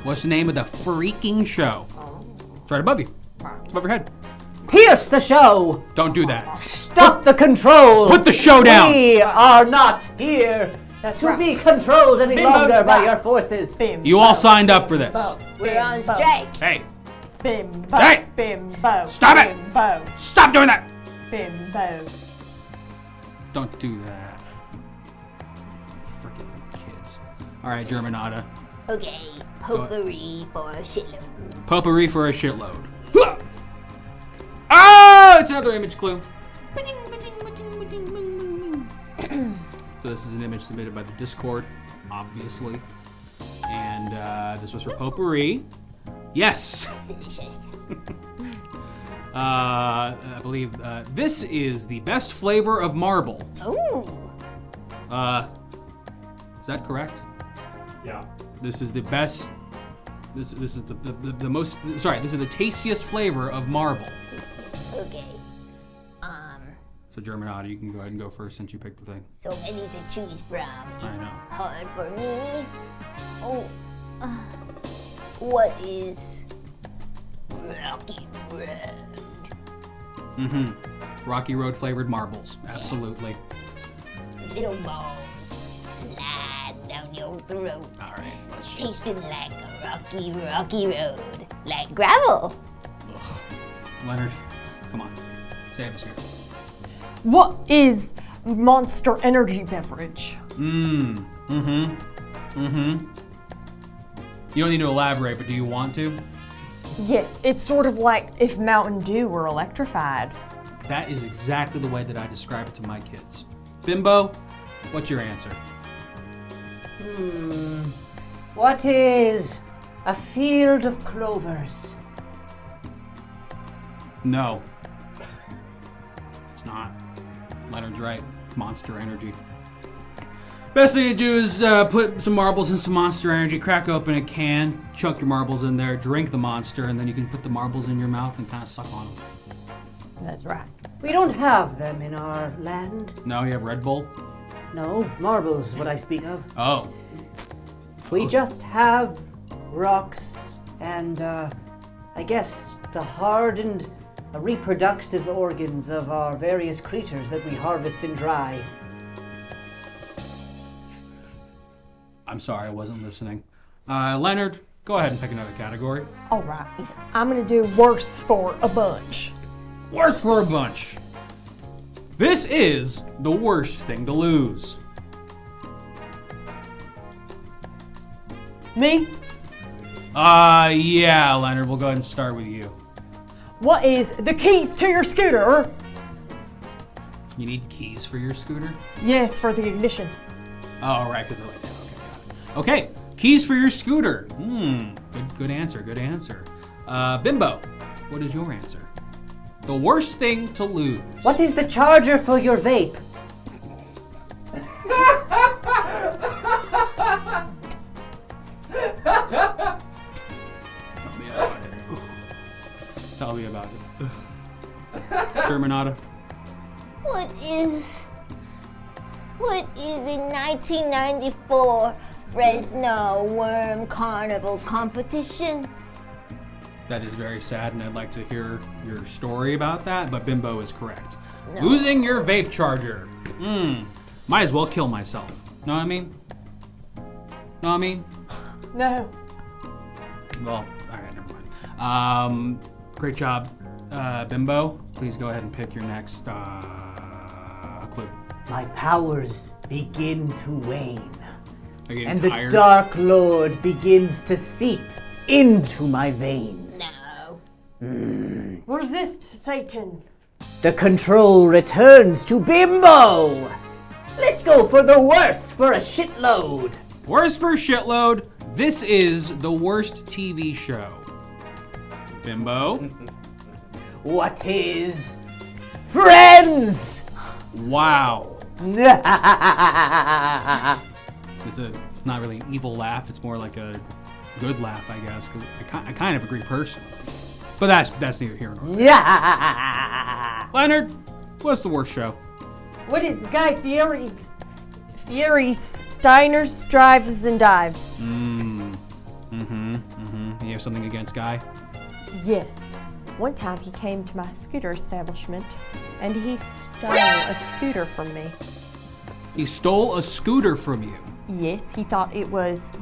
What's the name of the freaking show? It's right above you. It's above your head. Pierce the show! Don't do that. Stop the control! Put the show down! We are not here to be controlled any longer by your forces. You all signed up for this. We're on strike. Hey, Bimbo. Hey! Bimbo. Stop it! Bimbo. Stop doing that! Bimbo. Don't do that. Freaking kids. All right, Germanata. Okay, potpourri for a shitload. Potpourri for a shitload. Oh, it's another image clue. So this is an image submitted by the Discord, obviously. And this was for potpourri. Yes! Delicious. I believe this is the best flavor of marble. Ooh. Is that correct? Yeah. This is the best. This is the most. Sorry, this is the tastiest flavor of marble. Okay. So Germanata, you can go ahead and go first since you picked the thing. So many to choose from. I know. Hard for me. Oh. What is Rocky Road? Mm-hmm. Rocky Road flavored marbles. Absolutely. Little balls slide down your throat. All right. Let's just. Tasting like a rocky road. Like gravel. Ugh. Leonard, come on. Save us here. What is Monster Energy beverage? You don't need to elaborate, but do you want to? Yes, it's sort of like if Mountain Dew were electrified. That is exactly the way that I describe it to my kids. Bimbo, what's your answer? What is a field of clovers? No. Leonard's right. Monster Energy. Best thing to do is put some marbles in some Monster Energy, crack open a can, chuck your marbles in there, drink the Monster, and then you can put the marbles in your mouth and kind of suck on them. That's right. We don't have them in our land. No, you have Red Bull? No, marbles is what I speak of. Oh. We just have rocks and, I guess, the hardened reproductive organs of our various creatures that we harvest and dry. I'm sorry, I wasn't listening. Leonard, go ahead and pick another category. All right. I'm going to do worst for a bunch. Worst for a bunch. This is the worst thing to lose. Me? Yeah, Leonard, we'll go ahead and start with you. What is the keys to your scooter? You need keys for your scooter? Yes, for the ignition. Oh, right, because they're like that. Okay, got it. Okay, keys for your scooter. Good answer, good answer. Bimbo, what is your answer? The worst thing to lose. What is the charger for your vape? Tell me about it. Germanata. What is the 1994 Fresno Worm Carnival competition? That is very sad, and I'd like to hear your story about that, but Bimbo is correct. No. Losing your vape charger. Might as well kill myself. Know what I mean? Know what I mean? No. Well, alright, never mind. Great job, Bimbo. Please go ahead and pick your next clue. My powers begin to wane, Are you and getting tired? the Dark Lord begins to seep into my veins. No. Resist Satan. The control returns to Bimbo. Let's go for the worst for a shitload. Worst for shitload. This is the worst TV show. Bimbo. What is Friends? Wow. It's not really an evil laugh. It's more like a good laugh, I guess, because I kind of agree personally. But that's neither here nor there. Leonard, what's the worst show? What is Guy Fieri's Diners, Drives, and Dives? You have something against Guy? Yes. One time he came to my scooter establishment and he stole a scooter from me. He stole a scooter from you? Yes, he thought it was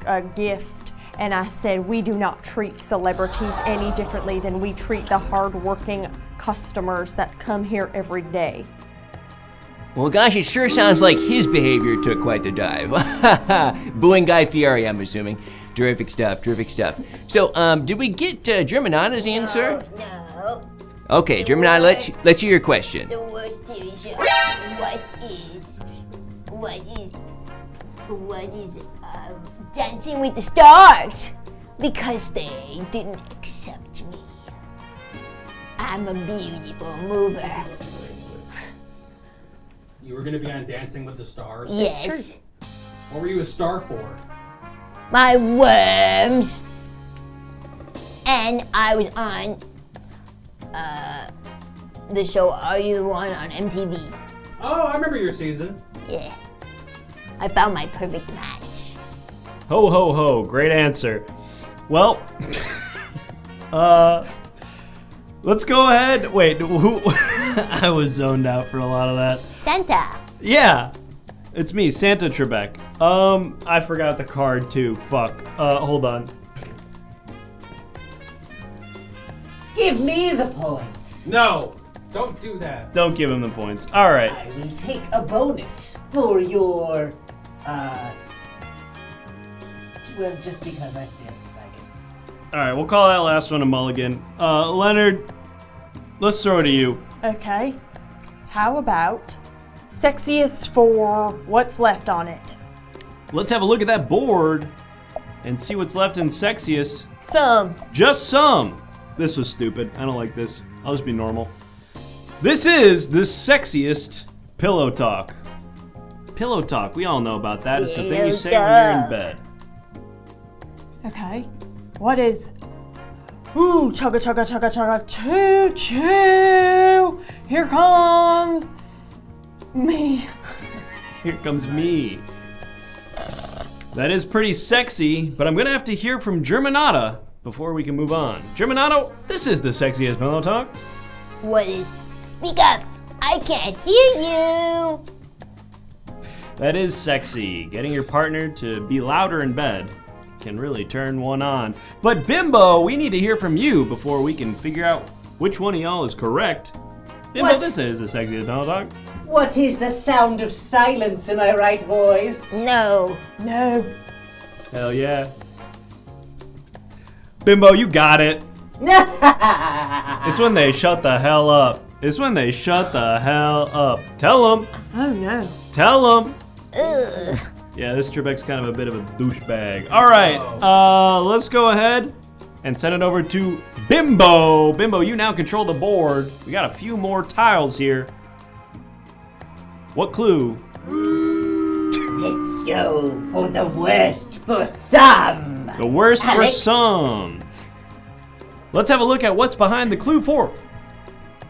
a gift. And I said, we do not treat celebrities any differently than we treat the hardworking customers that come here every day. Well, gosh, it sure sounds like his behavior took quite the dive. Booing Guy Fieri, I'm assuming. Terrific stuff, terrific stuff. So, did we get Germanata's answer? No. Okay, Germanata, let's hear your question. The worst TV show. What is Dancing with the Stars? Because they didn't accept me. I'm a beautiful mover. You were going to be on Dancing with the Stars? Yes. What were you a star for? My worms. And I was on the show Are You the One on MTV. Oh, I remember your season. Yeah. I found my perfect match. Ho, ho, ho. Great answer. Well, let's go ahead. Wait, who? I was zoned out for a lot of that. Santa. Yeah, it's me, Santa Trebek. I forgot the card too. Fuck. Hold on. Give me the points. No, don't do that. Don't give him the points. All right. I will take a bonus for your, well, just because I feel like it. All right, we'll call that last one a mulligan. Leonard, let's throw it to you. Okay. How about sexiest for what's left on it? Let's have a look at that board and see what's left in sexiest. Some. Just some. This was stupid. I don't like this. I'll just be normal. This is the sexiest Pillow talk. Pillow talk, we all know about that. It's the thing you say when you're in bed. Okay. What is... Ooh, chugga chugga chugga chugga choo choo! Here comes... me. Here comes me. That is pretty sexy, but I'm gonna have to hear from Germanata before we can move on. Germanata, this is the sexiest pillow talk. What is... Speak up! I can't hear you! That is sexy. Getting your partner to be louder in bed can really turn one on. But Bimbo, we need to hear from you before we can figure out which one of y'all is correct. Bimbo, What? this is the sexiest pillow talk. What is the sound of silence, am I right, boys? No. No. Hell yeah. Bimbo, you got it. It's when they shut the hell up. It's when they shut the hell up. Tell them. Oh no. Tell them. Ugh. Yeah, this Trebek's kind of a bit of a douchebag. All right, let's go ahead and send it over to Bimbo. Bimbo, you now control the board. We got a few more tiles here. What clue? Let's go for the worst for some. The worst for Alex. some. Let's have a look at what's behind the clue 4.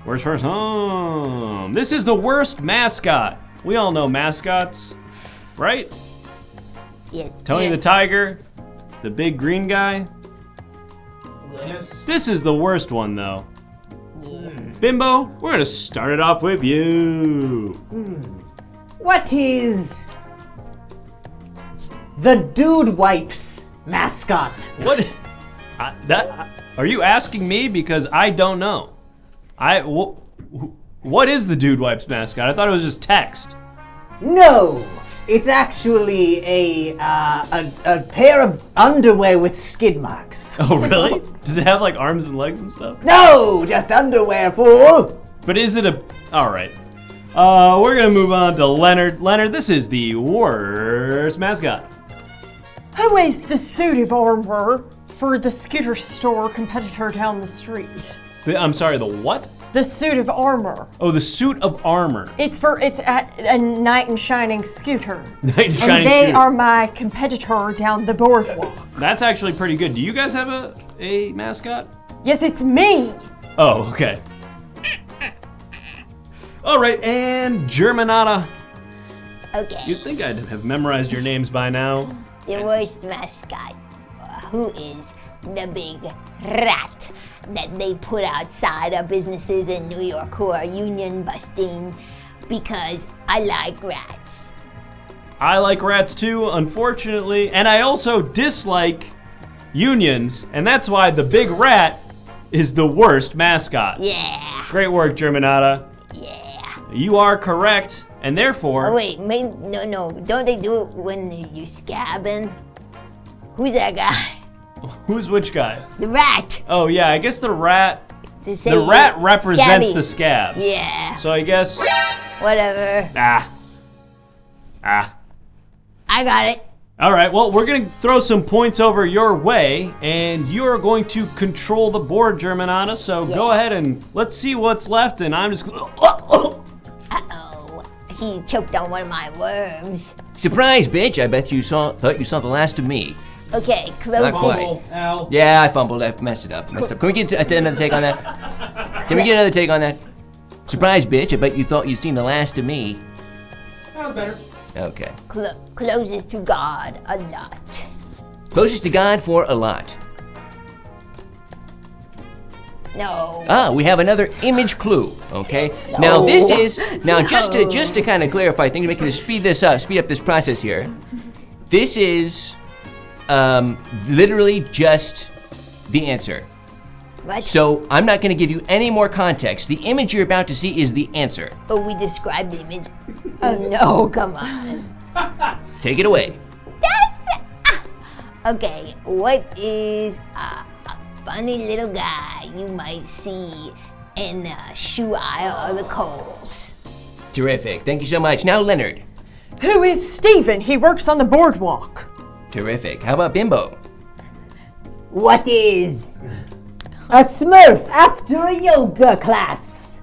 Worst for some. This is the worst mascot. We all know mascots, right? Yes. Tony the Tiger, the big green guy. Yes. This is the worst one though. Yeah. Bimbo, we're gonna start it off with you. What is the Dude Wipes mascot? What? Are you asking me? Because I don't know. What is the Dude Wipes mascot? I thought it was just text. No, it's actually a pair of underwear with skid marks. Oh really? Does it have like arms and legs and stuff? No, just underwear, fool. But is it a? All right. We're gonna move on to Leonard. Leonard, this is the worst mascot. Who is the suit of armor for the scooter store competitor down the street? I'm sorry, the what? The suit of armor. Oh, the suit of armor. It's at a knight in shining scooter. Knight in And shining they scooter. are my competitor down the boardwalk. That's actually pretty good. Do you guys have a mascot? Yes, it's me. Oh, okay. All right, and Germanata. Okay. You'd think I'd have memorized your names by now. The worst mascot. Who is the big rat that they put outside of businesses in New York who are union busting because I like rats. I like rats too, unfortunately, and I also dislike unions, and that's why the big rat is the worst mascot. Yeah. Great work, Germanata. Yeah. You are correct, and therefore... Oh wait, no. Don't they do it when you're scabbing? Who's that guy? Who's which guy? The rat. Oh yeah, I guess the rat... To say The rat represents scabby. the scabs. Yeah. So I guess... Whatever. Ah. I got it. All right, well, we're going to throw some points over your way, and you're going to control the board, Germanata, so go ahead and let's see what's left, and I'm just... Uh-oh. He choked on one of my worms. Surprise, bitch! I bet you thought you saw the last of me. Okay, close Not this. quite. Al. Yeah, I fumbled. I messed it up. Can we get another take on that? Can we get another take on that? Surprise, bitch! I bet you thought you'd seen the last of me. That was better. Okay. Closest to God a lot. Closest to God for a lot. No. Ah, we have another image clue. Okay. Now this is just to kind of clarify things, make this speed up this process here. This is literally just the answer. What? So I'm not going to give you any more context. The image you're about to see is the answer. Oh, we described the image. Oh no, come on. Take it away. Okay, what is a funny little guy you might see in the shoe aisle or the Kohl's? Terrific. Thank you so much. Now Leonard. Who is Steven? He works on the boardwalk. Terrific. How about Bimbo? What is a Smurf after a yoga class?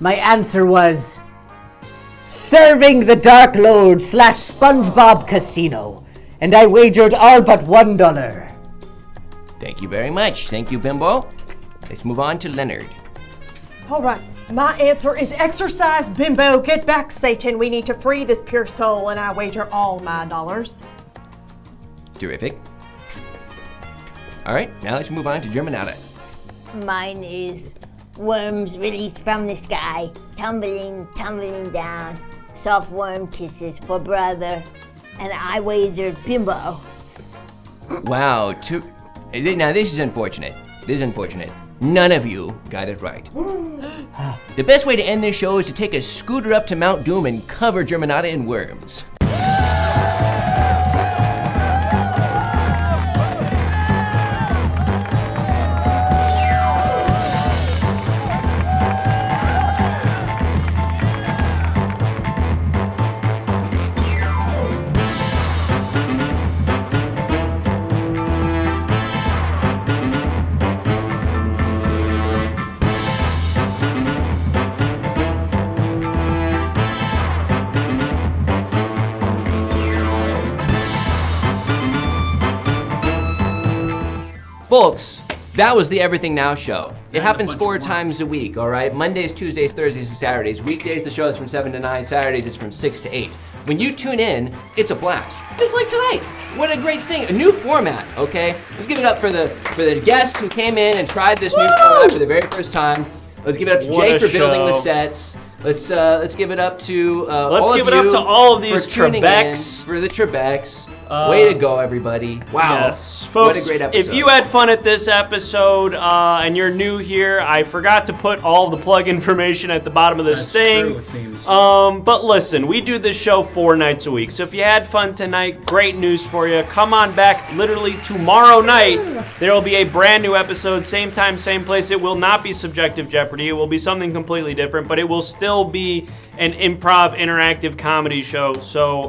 My answer was serving the Dark Lord / SpongeBob Casino, and I wagered all but $1. Thank you very much. Thank you, Bimbo. Let's move on to Leonard. All right, my answer is exercise, bimbo. Get back, Satan. We need to free this pure soul, and I wager all my dollars. Terrific. All right, now let's move on to Germanata. Mine is worms released from the sky, tumbling down. Soft worm kisses for brother, and I wagered bimbo. Wow. Now, this is unfortunate. None of you got it right. The best way to end this show is to take a scooter up to Mount Doom and cover Germanata in worms. Folks, that was the Everything Now show. It happens 4 times a week, all right? Mondays, Tuesdays, Thursdays, and Saturdays. Weekdays, the show is from 7 to 9. Saturdays, it's from 6 to 8. When you tune in, it's a blast. Just like tonight. What a great thing. A new format, okay? Let's give it up for the guests who came in and tried this new format for the very first time. Let's give it up to Jake for building the sets. Let's give it up to all of these Trebeks. For the Trebeks. Way to go, everybody. Wow. Yes, folks, what a great episode. If you had fun at this episode and you're new here, I forgot to put all the plug information at the bottom of this thing. True, it seems. But listen, we do this show 4 nights a week. So if you had fun tonight, great news for you. Come on back literally tomorrow night. There will be a brand new episode, same time, same place. It will not be Subjective Jeopardy. It will be something completely different, but it will still be an improv interactive comedy show. So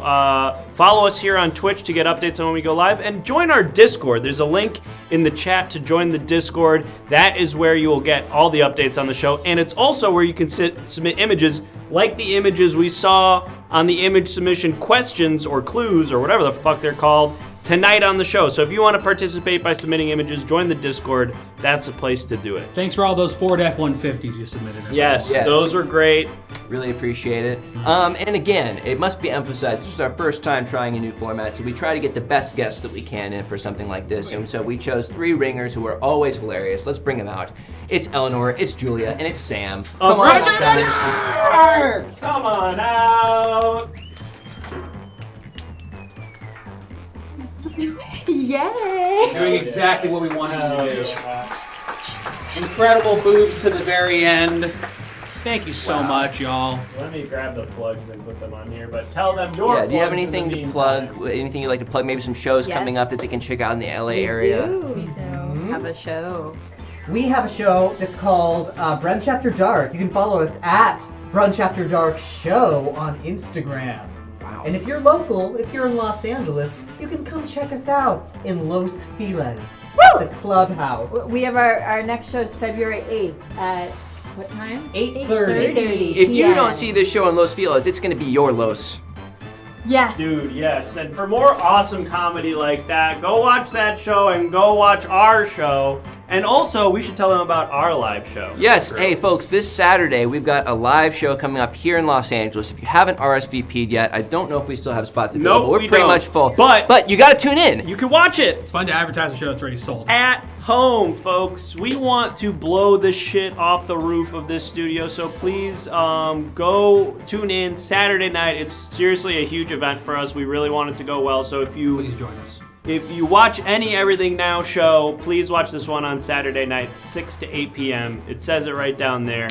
follow us here on Twitch to get updates on when we go live, and join our Discord. There's a link in the chat to join the Discord. That is where you will get all the updates on the show, and it's also where you can submit images like the images we saw on the image submission questions or clues or whatever the fuck they're called tonight on the show. So if you want to participate by submitting images, join the Discord. That's the place to do it. Thanks for all those Ford F-150s you submitted. Yes, those were great. Really appreciate it. And again, it must be emphasized, this is our first time trying a new format, so we try to get the best guests that we can in for something like this. And so we chose 3 ringers who are always hilarious. Let's bring them out. It's Eleanor, it's Julia, and it's Sam. Come on, Sam. Come on out. Yay! Doing exactly what we wanted to do. Incredible boobs to the very end. Thank you so much, y'all. Let me grab the plugs and put them on here, but tell them your plugs. Do you have anything to plug? Anything you'd like to plug? Maybe some shows coming up that they can check out in the LA area? We do have a show. We have a show that's called Brunch After Dark. You can follow us at Brunch After Dark Show on Instagram. Wow. And if you're local, if you're in Los Angeles, you can come check us out in Los Feliz, the clubhouse. We have our next show is February 8th at what time? 8:30. If you don't see this show in Los Feliz, it's going to be your Los. Yes. Dude, yes. And for more awesome comedy like that, go watch that show and go watch our show. And also, we should tell them about our live show. Yes. Hey, folks, this Saturday, we've got a live show coming up here in Los Angeles. If you haven't RSVP'd yet, I don't know if we still have spots available. Nope, We're we pretty don't. much full. But you got to tune in. You can watch it. It's fun to advertise a show that's already sold. At home, folks. We want to blow the shit off the roof of this studio, so please go tune in Saturday night. It's seriously a huge event for us. We really want it to go well, so please join us. If you watch any Everything Now show, please watch this one on Saturday night, 6 to 8 p.m. It says it right down there.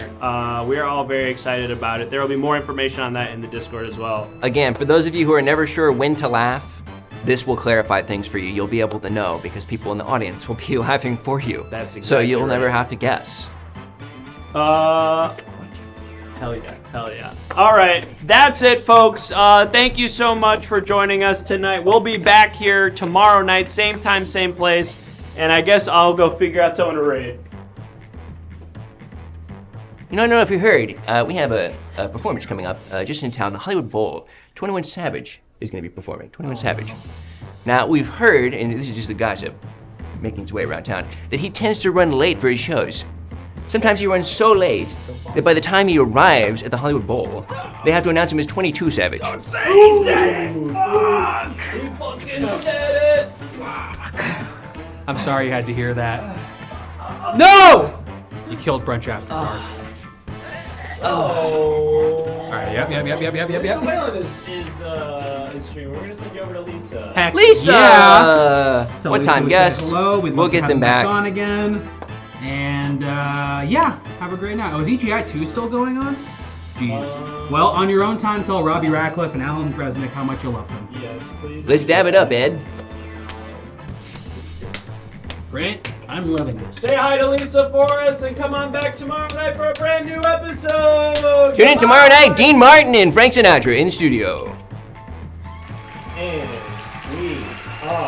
We are all very excited about it. There will be more information on that in the Discord as well. Again, for those of you who are never sure when to laugh, this will clarify things for you. You'll be able to know because people in the audience will be laughing for you. That's exactly so you'll right. never have to guess. Hell yeah, hell yeah. All right, that's it, folks. Thank you so much for joining us tonight. We'll be back here tomorrow night, same time, same place. And I guess I'll go figure out someone to raid. You know, I don't know if you heard, we have a performance coming up just in town, the Hollywood Bowl. 21 Savage is going to be performing. 21 Savage. Now, we've heard, and this is just the gossip making its way around town, that he tends to run late for his shows. Sometimes he runs so late that by the time he arrives at the Hollywood Bowl, they have to announce him as 22 Savage. Don't say he said it! Fuck! He fucking said it! I'm sorry you had to hear that. No! You killed Brunch After Dark. Oh. All right, yep. So Waylon is streaming. We're gonna send you over to Lisa. Heck Lisa! Yeah. Tell One-time Lisa we said guest. Hello. We'd love We'll to get have them back. on again. And yeah, have a great night. Oh, is EGI 2 still going on? Jeez. Well, on your own time, tell Robbie Ratcliffe and Alan Resnick how much you love them. Yes, please. Let's dab it up, Ed. Grant, I'm loving it. Say hi to Lisa for us and come on back tomorrow night for a brand new episode. Tune in tomorrow night, Dean Martin and Frank Sinatra in studio. And we are